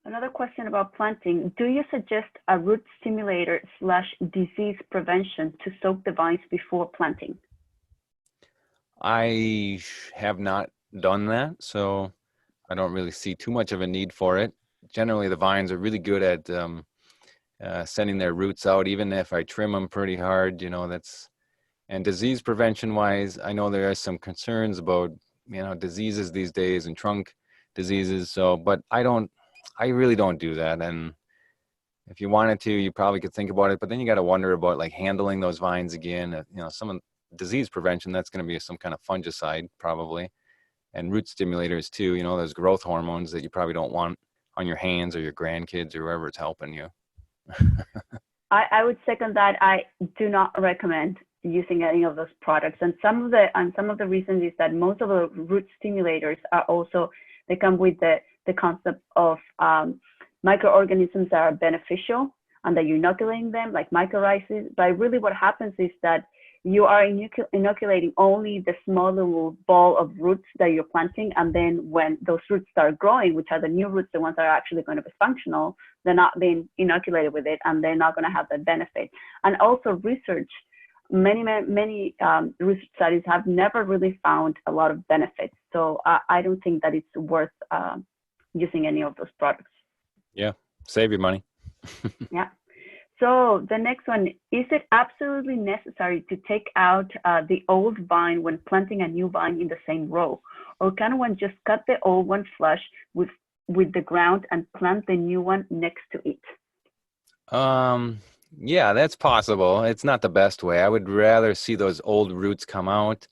Another question about planting. Do you suggest a root stimulator / disease prevention to soak the vines before planting? I have not done that, so I don't really see too much of a need for it. Generally, the vines are really good at sending their roots out, even if I trim them pretty hard. You know, and disease prevention wise, I know there are some concerns about, you know, diseases these days and trunk diseases. So, but I really don't do that. And if you wanted to, you probably could think about it, but then you got to wonder about like handling those vines again. You know, some of disease prevention, that's going to be some kind of fungicide probably, and root stimulators too. You know, those growth hormones that you probably don't want on your hands or your grandkids or whoever it's helping you. I would second that. I do not recommend using any of those products. And some of the reasons is that most of the root stimulators are also, they come with the concept of microorganisms that are beneficial and that you're inoculating them, like mycorrhizas. But really what happens is that you are inoculating only the small little ball of roots that you're planting. And then when those roots start growing, which are the new roots, the ones that are actually going to be functional, they're not being inoculated with it, and they're not going to have that benefit. And also research many research studies have never really found a lot of benefits. So I don't think that it's worth using any of those products. Yeah, save your money. Yeah. So the next one, is it absolutely necessary to take out the old vine when planting a new vine in the same row? Or can one just cut the old one flush with the ground and plant the new one next to it? Yeah, that's possible. It's not the best way. I would rather see those old roots come out,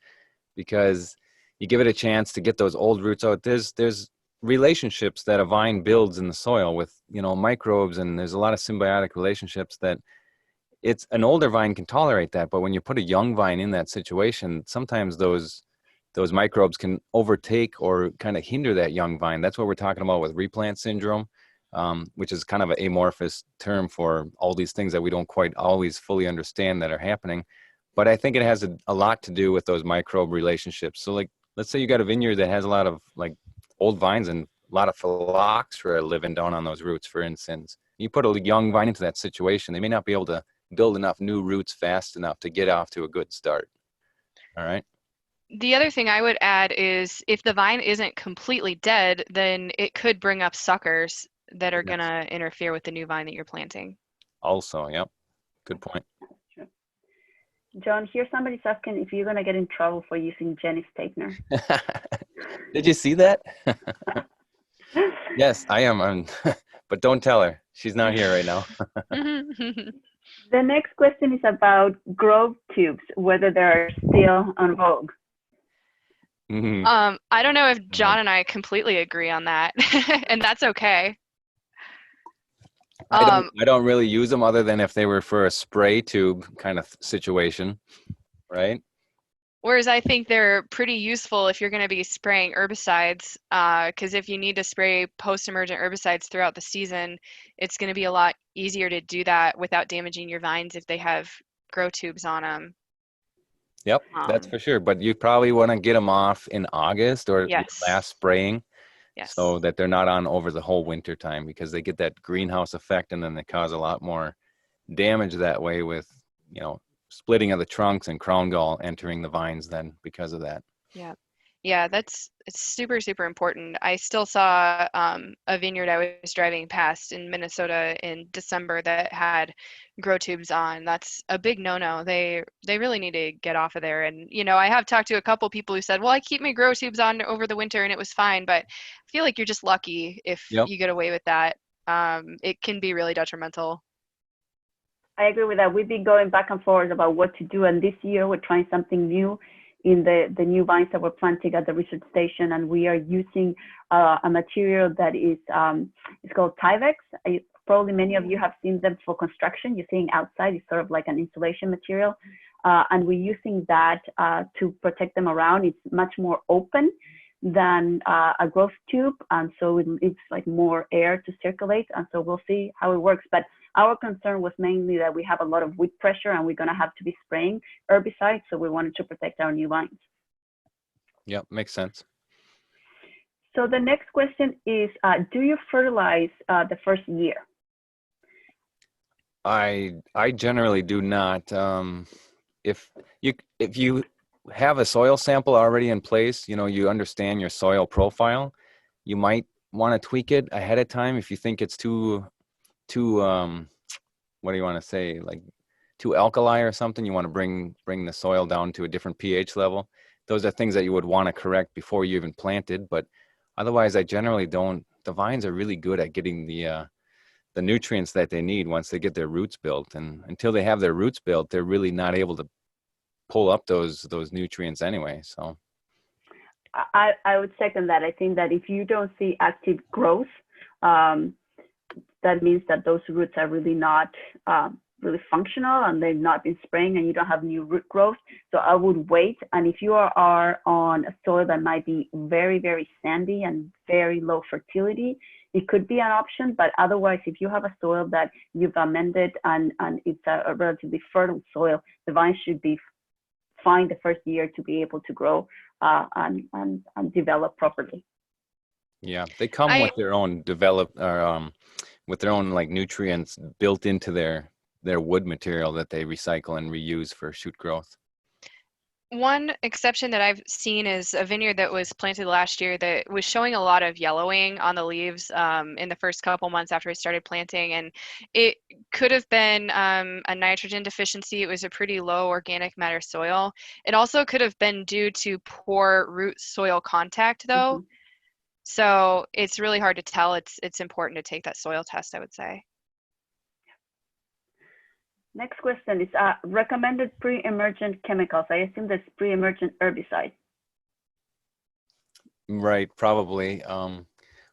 because you give it a chance to get those old roots out. There's relationships that a vine builds in the soil with, microbes, and there's a lot of symbiotic relationships that it's an older vine can tolerate that. But when you put a young vine in that situation, sometimes those microbes can overtake or kind of hinder that young vine. That's what we're talking about with replant syndrome, which is kind of an amorphous term for all these things that we don't quite always fully understand that are happening. But I think it has a lot to do with those microbe relationships. So like, let's say you got a vineyard that has a lot of like old vines and a lot of phylloxera living down on those roots, for instance. You put a young vine into that situation, they may not be able to build enough new roots fast enough to get off to a good start. All right. The other thing I would add is if the vine isn't completely dead, then it could bring up suckers that are going to interfere with the new vine that you're planting. Also, yep. Good point. John, here somebody's asking if you're going to get in trouble for using Jenny's Stapler. Did you see that? Yes, I am. But don't tell her. She's not here right now. The next question is about grow tubes, whether they're still on vogue. Mm-hmm. I don't know if John and I completely agree on that, and that's okay. I don't really use them other than if they were for a spray tube kind of situation, right? Whereas I think they're pretty useful if you're going to be spraying herbicides, because if you need to spray post-emergent herbicides throughout the season, it's going to be a lot easier to do that without damaging your vines if they have grow tubes on them. Yep, that's for sure. But you probably want to get them off in August or last spraying, so that they're not on over the whole winter time, because they get that greenhouse effect and then they cause a lot more damage that way with, splitting of the trunks and crown gall entering the vines then because of that. Yeah, it's super, super important. I still saw a vineyard I was driving past in Minnesota in December that had grow tubes on. That's a big no-no. They really need to get off of there. And, I have talked to a couple people who said, well, I keep my grow tubes on over the winter and it was fine. But I feel like you're just lucky if you get away with that. It can be really detrimental. I agree with that. We've been going back and forth about what to do. And this year we're trying something new in the new vines that we're planting at the research station, and we are using a material that is it's called Tyvex. Probably many of you have seen them for construction. You're seeing outside, it's sort of like an insulation material, and we're using that to protect them around. It's much more open than a growth tube, and so it's like more air to circulate, and so we'll see how it works. But our concern was mainly that we have a lot of weed pressure and we're going to have to be spraying herbicides, so we wanted to protect our new vines. Yep, makes sense. So the next question is, do you fertilize the first year? I generally do not. If you have a soil sample already in place, you understand your soil profile, you might want to tweak it ahead of time if you think it's too what do you want to say, like too alkali or something. You want to bring the soil down to a different pH level. Those are things that you would want to correct before you even planted. But otherwise, I generally don't. The vines are really good at getting the nutrients that they need once they get their roots built, and until they have their roots built, they're really not able to pull up those nutrients anyway. So I would second that. I think that if you don't see active growth, that means that those roots are really not really functional and they've not been spraying and you don't have new root growth. So I would wait. And if you are on a soil that might be very, very sandy and very low fertility, it could be an option. But otherwise, if you have a soil that you've amended and it's a relatively fertile soil, the vines should be fine the first year to be able to grow and develop properly. Yeah, they come with their own with their own like nutrients built into their their wood material that they recycle and reuse for shoot growth. One exception that I've seen is a vineyard that was planted last year that was showing a lot of yellowing on the leaves in the first couple months after it started planting. And it could have been a nitrogen deficiency. It was a pretty low organic matter soil. It also could have been due to poor root soil contact, though. So it's really hard to tell. It's important to take that soil test, I would say. Next question is recommended pre-emergent chemicals. I assume that's pre-emergent herbicide. Right, probably.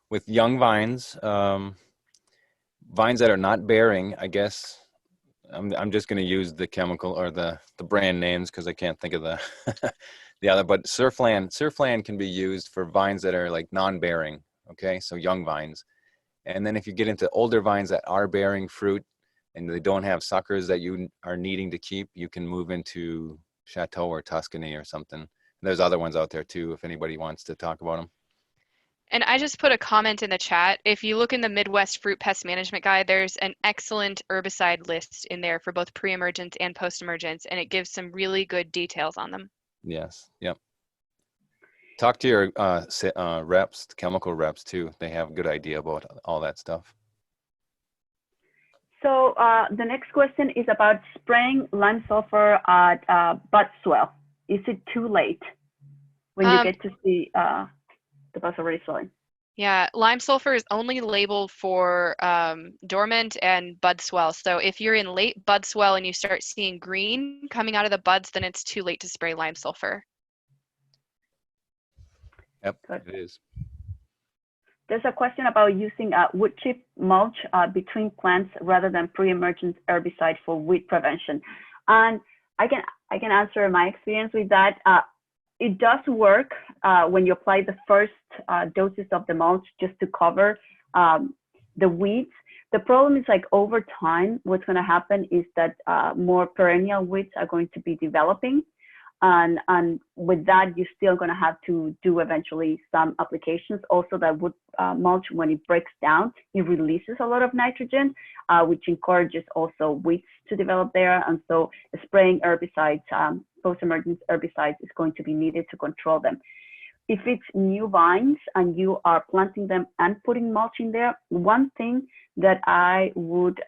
With young vines, vines that are not bearing, I guess, I'm just going to use the chemical or the brand names because I can't think of the the other. But Surfland can be used for vines that are like non-bearing. Okay, so young vines, and then if you get into older vines that are bearing fruit, and they don't have suckers that you are needing to keep, you can move into Chateau or Tuscany or something. There's other ones out there too, if anybody wants to talk about them. And I just put a comment in the chat. If you look in the Midwest Fruit Pest Management Guide, there's an excellent herbicide list in there for both pre-emergent and post-emergent, and it gives some really good details on them. Yes, yep. Talk to your reps, chemical reps too. They have a good idea about all that stuff. So the next question is about spraying lime sulfur at bud swell. Is it too late when you get to see the buds already swelling? Yeah, lime sulfur is only labeled for dormant and bud swell. So if you're in late bud swell and you start seeing green coming out of the buds, then it's too late to spray lime sulfur. Yep, it is. There's a question about using wood chip mulch between plants rather than pre-emergent herbicide for weed prevention. And I can answer my experience with that. It does work when you apply the first doses of the mulch just to cover the weeds. The problem is like over time, what's going to happen is that more perennial weeds are going to be developing. And with that, you're still going to have to do eventually some applications. Also, that wood mulch, when it breaks down, it releases a lot of nitrogen, which encourages also weeds to develop there. And so spraying herbicides, post-emergent herbicides is going to be needed to control them. If it's new vines and you are planting them and putting mulch in there, one thing that I would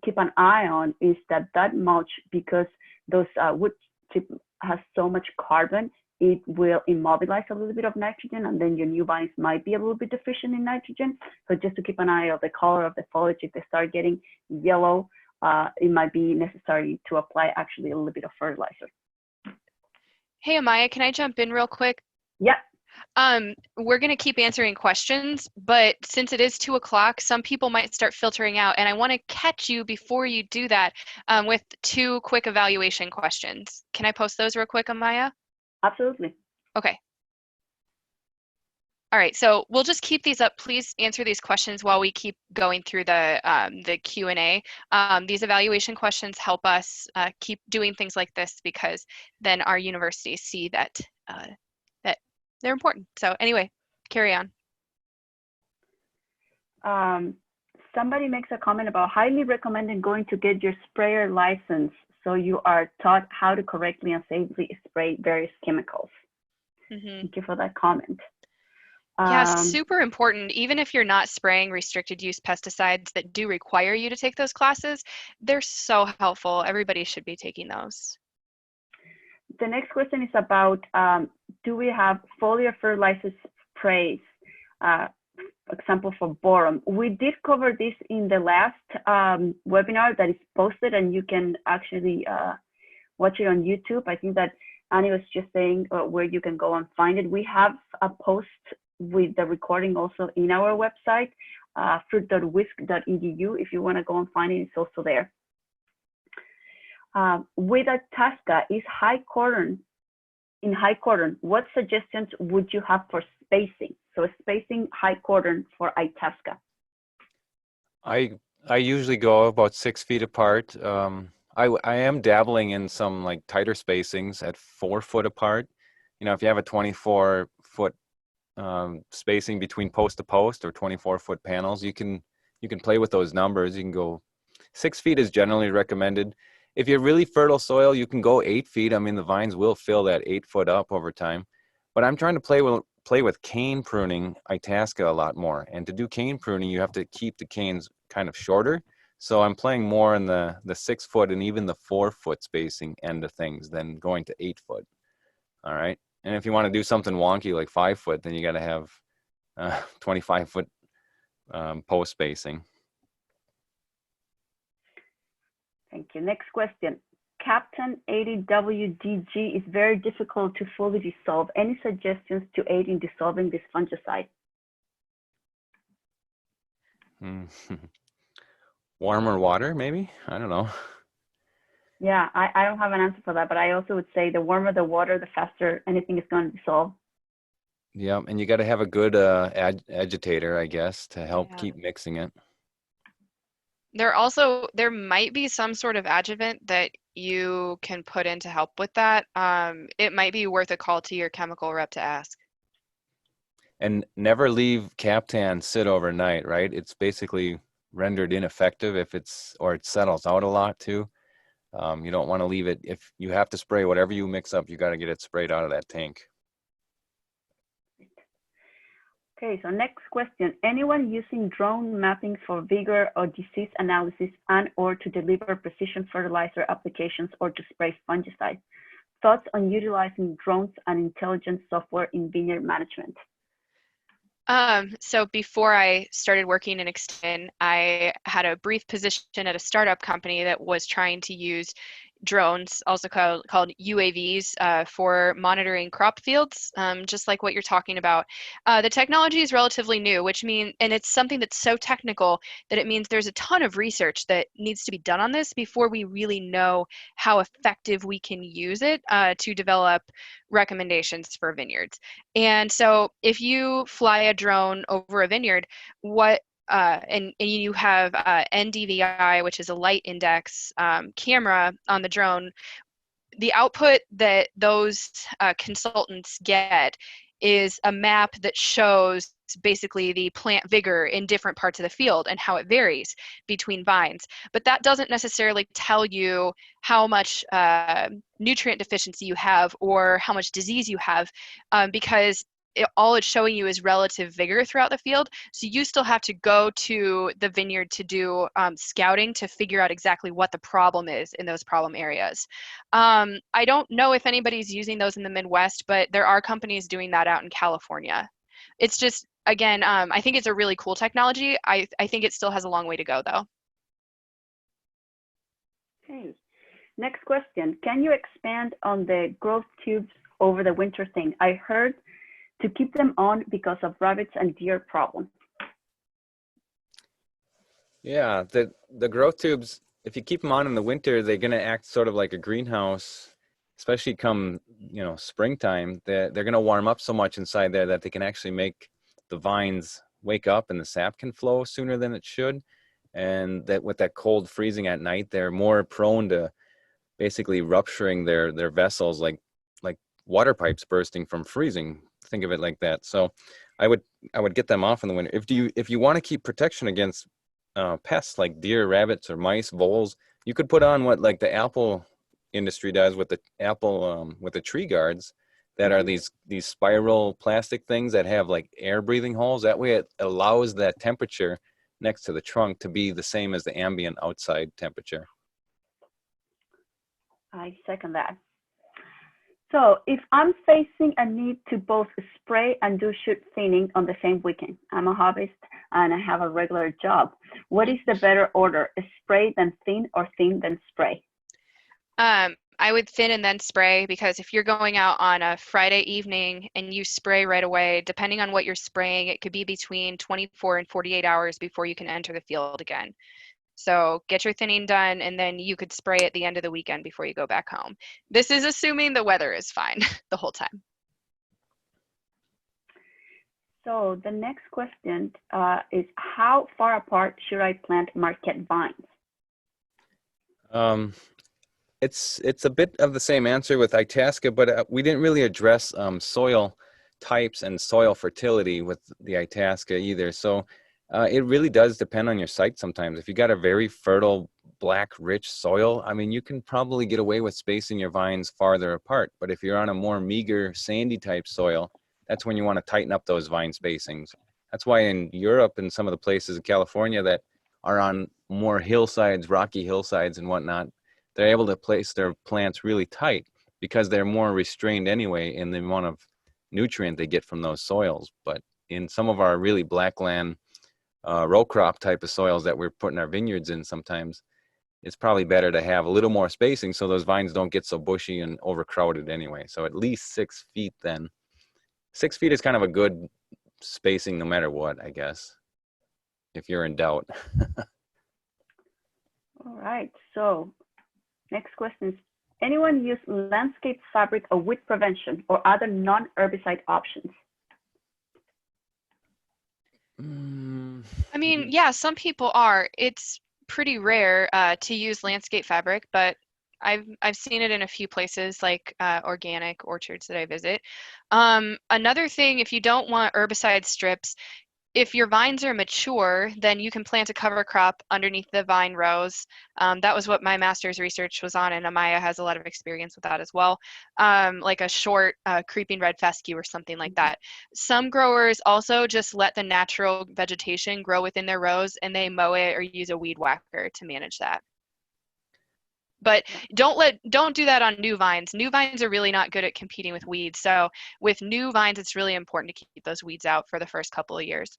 keep an eye on is that mulch, because those wood chip has so much carbon, it will immobilize a little bit of nitrogen, and then your new vines might be a little bit deficient in nitrogen. So just to keep an eye on the color of the foliage. If they start getting yellow, it might be necessary to apply actually a little bit of fertilizer. Hey, Amaya, can I jump in real quick? Yeah. We're going to keep answering questions, but since it is 2 o'clock, some people might start filtering out, and I want to catch you before you do that with 2 quick evaluation questions. Can I post those real quick, Amaya? Absolutely. Okay. All right, so we'll just keep these up. Please answer these questions while we keep going through the Q&A. These evaluation questions help us keep doing things like this, because then our universities see that that they're important. So anyway, carry on. Somebody makes a comment about highly recommending going to get your sprayer license so you are taught how to correctly and safely spray various chemicals. Thank you for that comment. Yeah, super important. Even if you're not spraying restricted use pesticides that do require you to take those classes, they're so helpful. Everybody should be taking those. The next question is about, do we have foliar fertilizer sprays, example for boron? We did cover this in the last webinar that is posted, and you can actually watch it on YouTube. I think that Annie was just saying where you can go and find it. We have a post with the recording also in our website, fruit.wisc.edu. If you want to go and find it, it's also there. With Itasca, in high cotton, what suggestions would you have for spacing? So spacing high cotton for Itasca. I usually go about 6 feet apart. I am dabbling in some like tighter spacings at 4 foot apart. You know, if you have a 24-foot spacing between post to post or 24-foot panels, you can play with those numbers. You can go 6 feet is generally recommended. If you're really fertile soil, you can go 8 feet. I mean, the vines will fill that 8 foot up over time. But I'm trying to play with cane pruning Itasca a lot more. And to do cane pruning, you have to keep the canes kind of shorter. So I'm playing more in the 6 foot and even the 4 foot spacing end of things than going to 8 foot. All right. And if you want to do something wonky like 5 foot, then you got to have 25 foot post spacing. Thank you. Next question. Captain 80WDG is very difficult to fully dissolve. Any suggestions to aid in dissolving this fungicide? Warmer water, maybe? I don't know. Yeah, I don't have an answer for that, but I also would say the warmer the water, the faster anything is going to dissolve. Yeah, and you got to have a good agitator, I guess, to help keep mixing it. There might be some sort of adjuvant that you can put in to help with that. It might be worth a call to your chemical rep to ask. And never leave Captan sit overnight, right? It's basically rendered ineffective if it settles out a lot too. You don't want to leave it. If you have to spray whatever you mix up, you got to get it sprayed out of that tank. Okay, so next question. Anyone using drone mapping for vigor or disease analysis and or to deliver precision fertilizer applications or to spray fungicide? Thoughts on utilizing drones and intelligent software in vineyard management? So before I started working in Extension, I had a brief position at a startup company that was trying to use drones, also called UAVs, for monitoring crop fields, just like what you're talking about. The technology is relatively new, and it's something that's so technical that it means there's a ton of research that needs to be done on this before we really know how effective we can use it to develop recommendations for vineyards. And so if you fly a drone over a vineyard, and you have NDVI, which is a light index camera on the drone, the output that those consultants get is a map that shows basically the plant vigor in different parts of the field and how it varies between vines. But that doesn't necessarily tell you how much nutrient deficiency you have or how much disease you have, because all it's showing you is relative vigor throughout the field. So you still have to go to the vineyard to do scouting to figure out exactly what the problem is in those problem areas. I don't know if anybody's using those in the Midwest, but there are companies doing that out in California. It's just, again, I think it's a really cool technology. I think it still has a long way to go, though. Okay. Next question. Can you expand on the growth tubes over the winter thing? I heard to keep them on because of rabbits and deer problem. Yeah, the growth tubes, if you keep them on in the winter, they're going to act sort of like a greenhouse, especially come, springtime. They're going to warm up so much inside there that they can actually make the vines wake up and the sap can flow sooner than it should. And that with that cold freezing at night, they're more prone to basically rupturing their vessels like water pipes bursting from freezing. Think of it like that. So I would get them off in the winter. If you want to keep protection against pests like deer, rabbits, or mice, voles, you could put on what like the apple industry does with the apple with the tree guards that are these spiral plastic things that have like air breathing holes. That way it allows that temperature next to the trunk to be the same as the ambient outside temperature. I second that. So if I'm facing a need to both spray and do shoot thinning on the same weekend, I'm a hobbyist and I have a regular job, what is the better order, spray then thin or thin then spray? I would thin and then spray, because if you're going out on a Friday evening and you spray right away, depending on what you're spraying, it could be between 24 and 48 hours before you can enter the field again. So get your thinning done, and then you could spray at the end of the weekend before you go back home. This is assuming the weather is fine the whole time. So the next question is, how far apart should I plant marquette vines? It's a bit of the same answer with Itasca, but we didn't really address soil types and soil fertility with the Itasca either. So it really does depend on your site sometimes. If you got a very fertile black, rich soil, I mean, you can probably get away with spacing your vines farther apart. But if you're on a more meager, sandy type soil, that's when you want to tighten up those vine spacings. That's why in Europe and some of the places in California that are on more hillsides, rocky hillsides and whatnot, they're able to place their plants really tight because they're more restrained anyway in the amount of nutrient they get from those soils. But in some of our really blackland row crop type of soils that we're putting our vineyards in, sometimes it's probably better to have a little more spacing so those vines don't get so bushy and overcrowded anyway. So at least 6 feet then. 6 feet is kind of a good spacing no matter what, I guess, if you're in doubt. All right, so next question is, anyone use landscape fabric or weed prevention or other non-herbicide options? I mean, yeah, some people are. It's pretty rare to use landscape fabric, but I've seen it in a few places like organic orchards that I visit. Another thing, if you don't want herbicide strips, if your vines are mature, then you can plant a cover crop underneath the vine rows. That was what my master's research was on, and Amaya has a lot of experience with that as well. Like a short creeping red fescue or something like that. Some growers also just let the natural vegetation grow within their rows and they mow it or use a weed whacker to manage that. But don't do that on new vines. New vines are really not good at competing with weeds. So with new vines, it's really important to keep those weeds out for the first couple of years.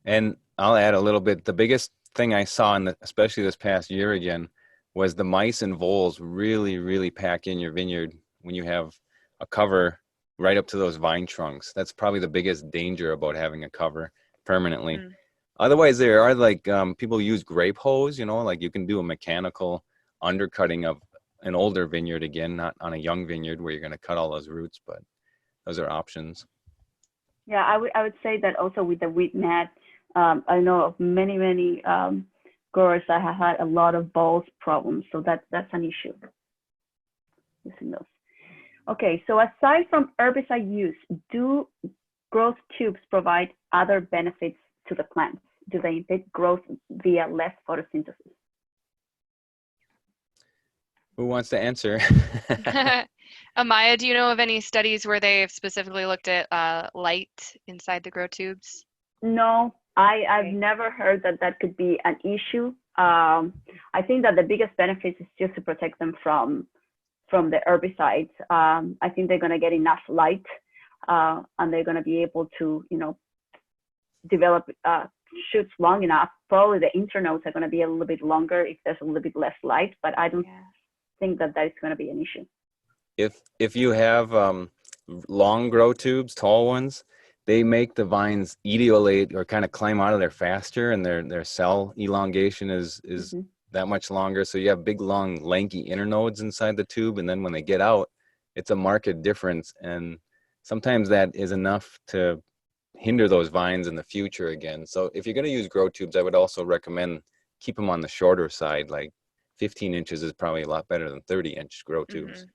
And I'll add a little bit. The biggest thing I saw, especially this past year again, was the mice and voles really, really pack in your vineyard when you have a cover right up to those vine trunks. That's probably the biggest danger about having a cover permanently. Otherwise, there are like people use grape hose, like you can do a mechanical undercutting of an older vineyard again, not on a young vineyard where you're going to cut all those roots, but those are options. Yeah, I would say that also with the weed net, I know of many growers that have had a lot of bulb problems, so that's an issue using those. Okay, so aside from herbicide use, do growth tubes provide other benefits to the plants? Do they impede growth via less photosynthesis? Who wants to answer? Amaya, do you know of any studies where they've specifically looked at light inside the grow tubes? No, I've never heard that could be an issue. I think that the biggest benefit is just to protect them from the herbicides. I think they're going to get enough light and they're going to be able to, develop shoots long enough. Probably the internodes are going to be a little bit longer if there's a little bit less light, but I don't think that is going to be an issue. If you have long grow tubes, tall ones, they make the vines etiolate or kind of climb out of there faster, and their cell elongation is that much longer. So you have big, long, lanky internodes inside the tube, and then when they get out, it's a marked difference. And sometimes that is enough to hinder those vines in the future again. So if you're going to use grow tubes, I would also recommend keep them on the shorter side. Like 15 inches is probably a lot better than 30-inch grow tubes.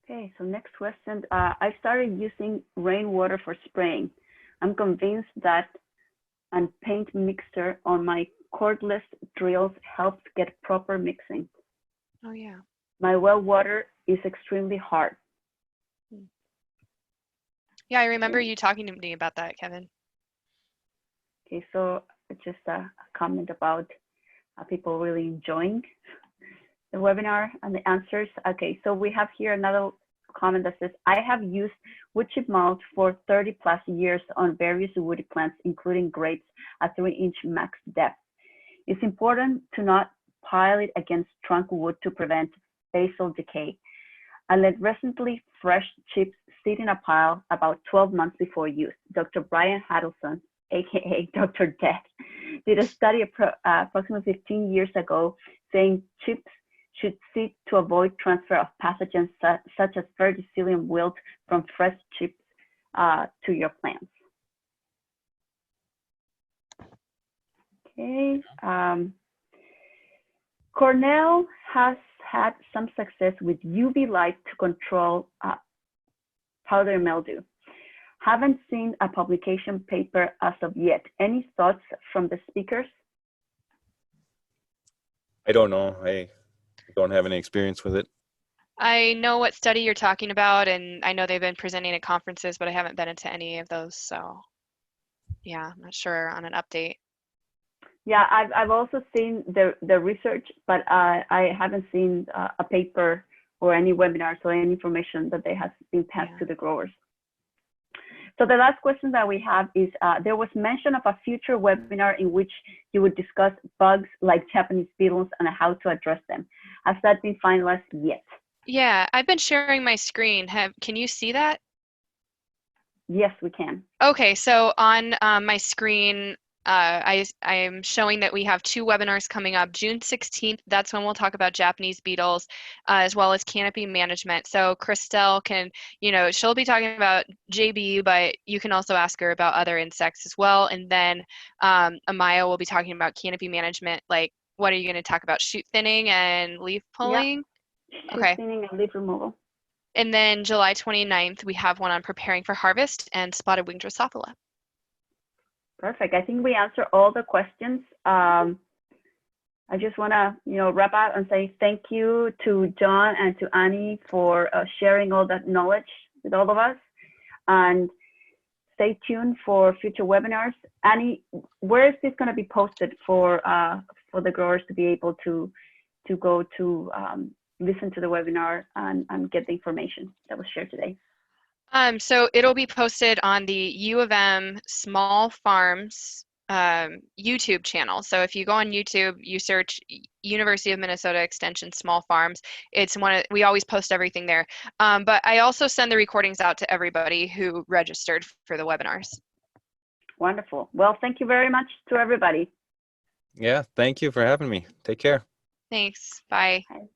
Okay, so next question. I started using rainwater for spraying. I'm convinced that a paint mixture on my cordless drills helps get proper mixing. Oh yeah. My well water is extremely hard. Yeah, I remember you talking to me about that, Kevin. Okay, so just a comment about people really enjoying the webinar and the answers. Okay, so we have here another comment that says, I have used wood chip mulch for 30+ years on various woody plants, including grapes at 3-inch max depth. It's important to not pile it against trunk wood to prevent basal decay. I let recently fresh chips sit in a pile about 12 months before use. Dr. Brian Hadelson, aka Dr. Death, did a study approximately 15 years ago saying chips should sit to avoid transfer of pathogens such as verticillium wilt from fresh chips to your plants. Okay. Cornell has had some success with UV light to control powder mildew. Haven't seen a publication paper as of yet. Any thoughts from the speakers? I don't know. I don't have any experience with it. I know what study you're talking about, and I know they've been presenting at conferences, but I haven't been into any of those, so yeah, I'm not sure on an update. Yeah, I've also seen the research, but I haven't seen a paper or any webinars or any information that they have been passed to the growers. So the last question that we have is, there was mention of a future webinar in which you would discuss bugs like Japanese beetles and how to address them. Has that been finalized yet? Yeah, I've been sharing my screen. Can you see that? Yes, we can. Okay, so on my screen, I am showing that we have 2 webinars coming up. June 16th, that's when we'll talk about Japanese beetles, as well as canopy management. So Christelle can, she'll be talking about JB, but you can also ask her about other insects as well. And then Amaya will be talking about canopy management. Like, what are you going to talk about? Shoot thinning and leaf pulling? Yep. Okay. Shoot thinning and leaf removal. And then July 29th, we have one on preparing for harvest and spotted wing Drosophila. Perfect. I think we answered all the questions. I just want to, wrap up and say thank you to John and to Annie for sharing all that knowledge with all of us. And stay tuned for future webinars. Annie, where is this going to be posted for the growers to be able to go to listen to the webinar and get the information that was shared today? So it'll be posted on the U of M Small Farms YouTube channel. So if you go on YouTube, you search University of Minnesota Extension Small Farms. It's we always post everything there. But I also send the recordings out to everybody who registered for the webinars. Wonderful. Well, thank you very much to everybody. Yeah, thank you for having me. Take care. Thanks. Bye. Bye.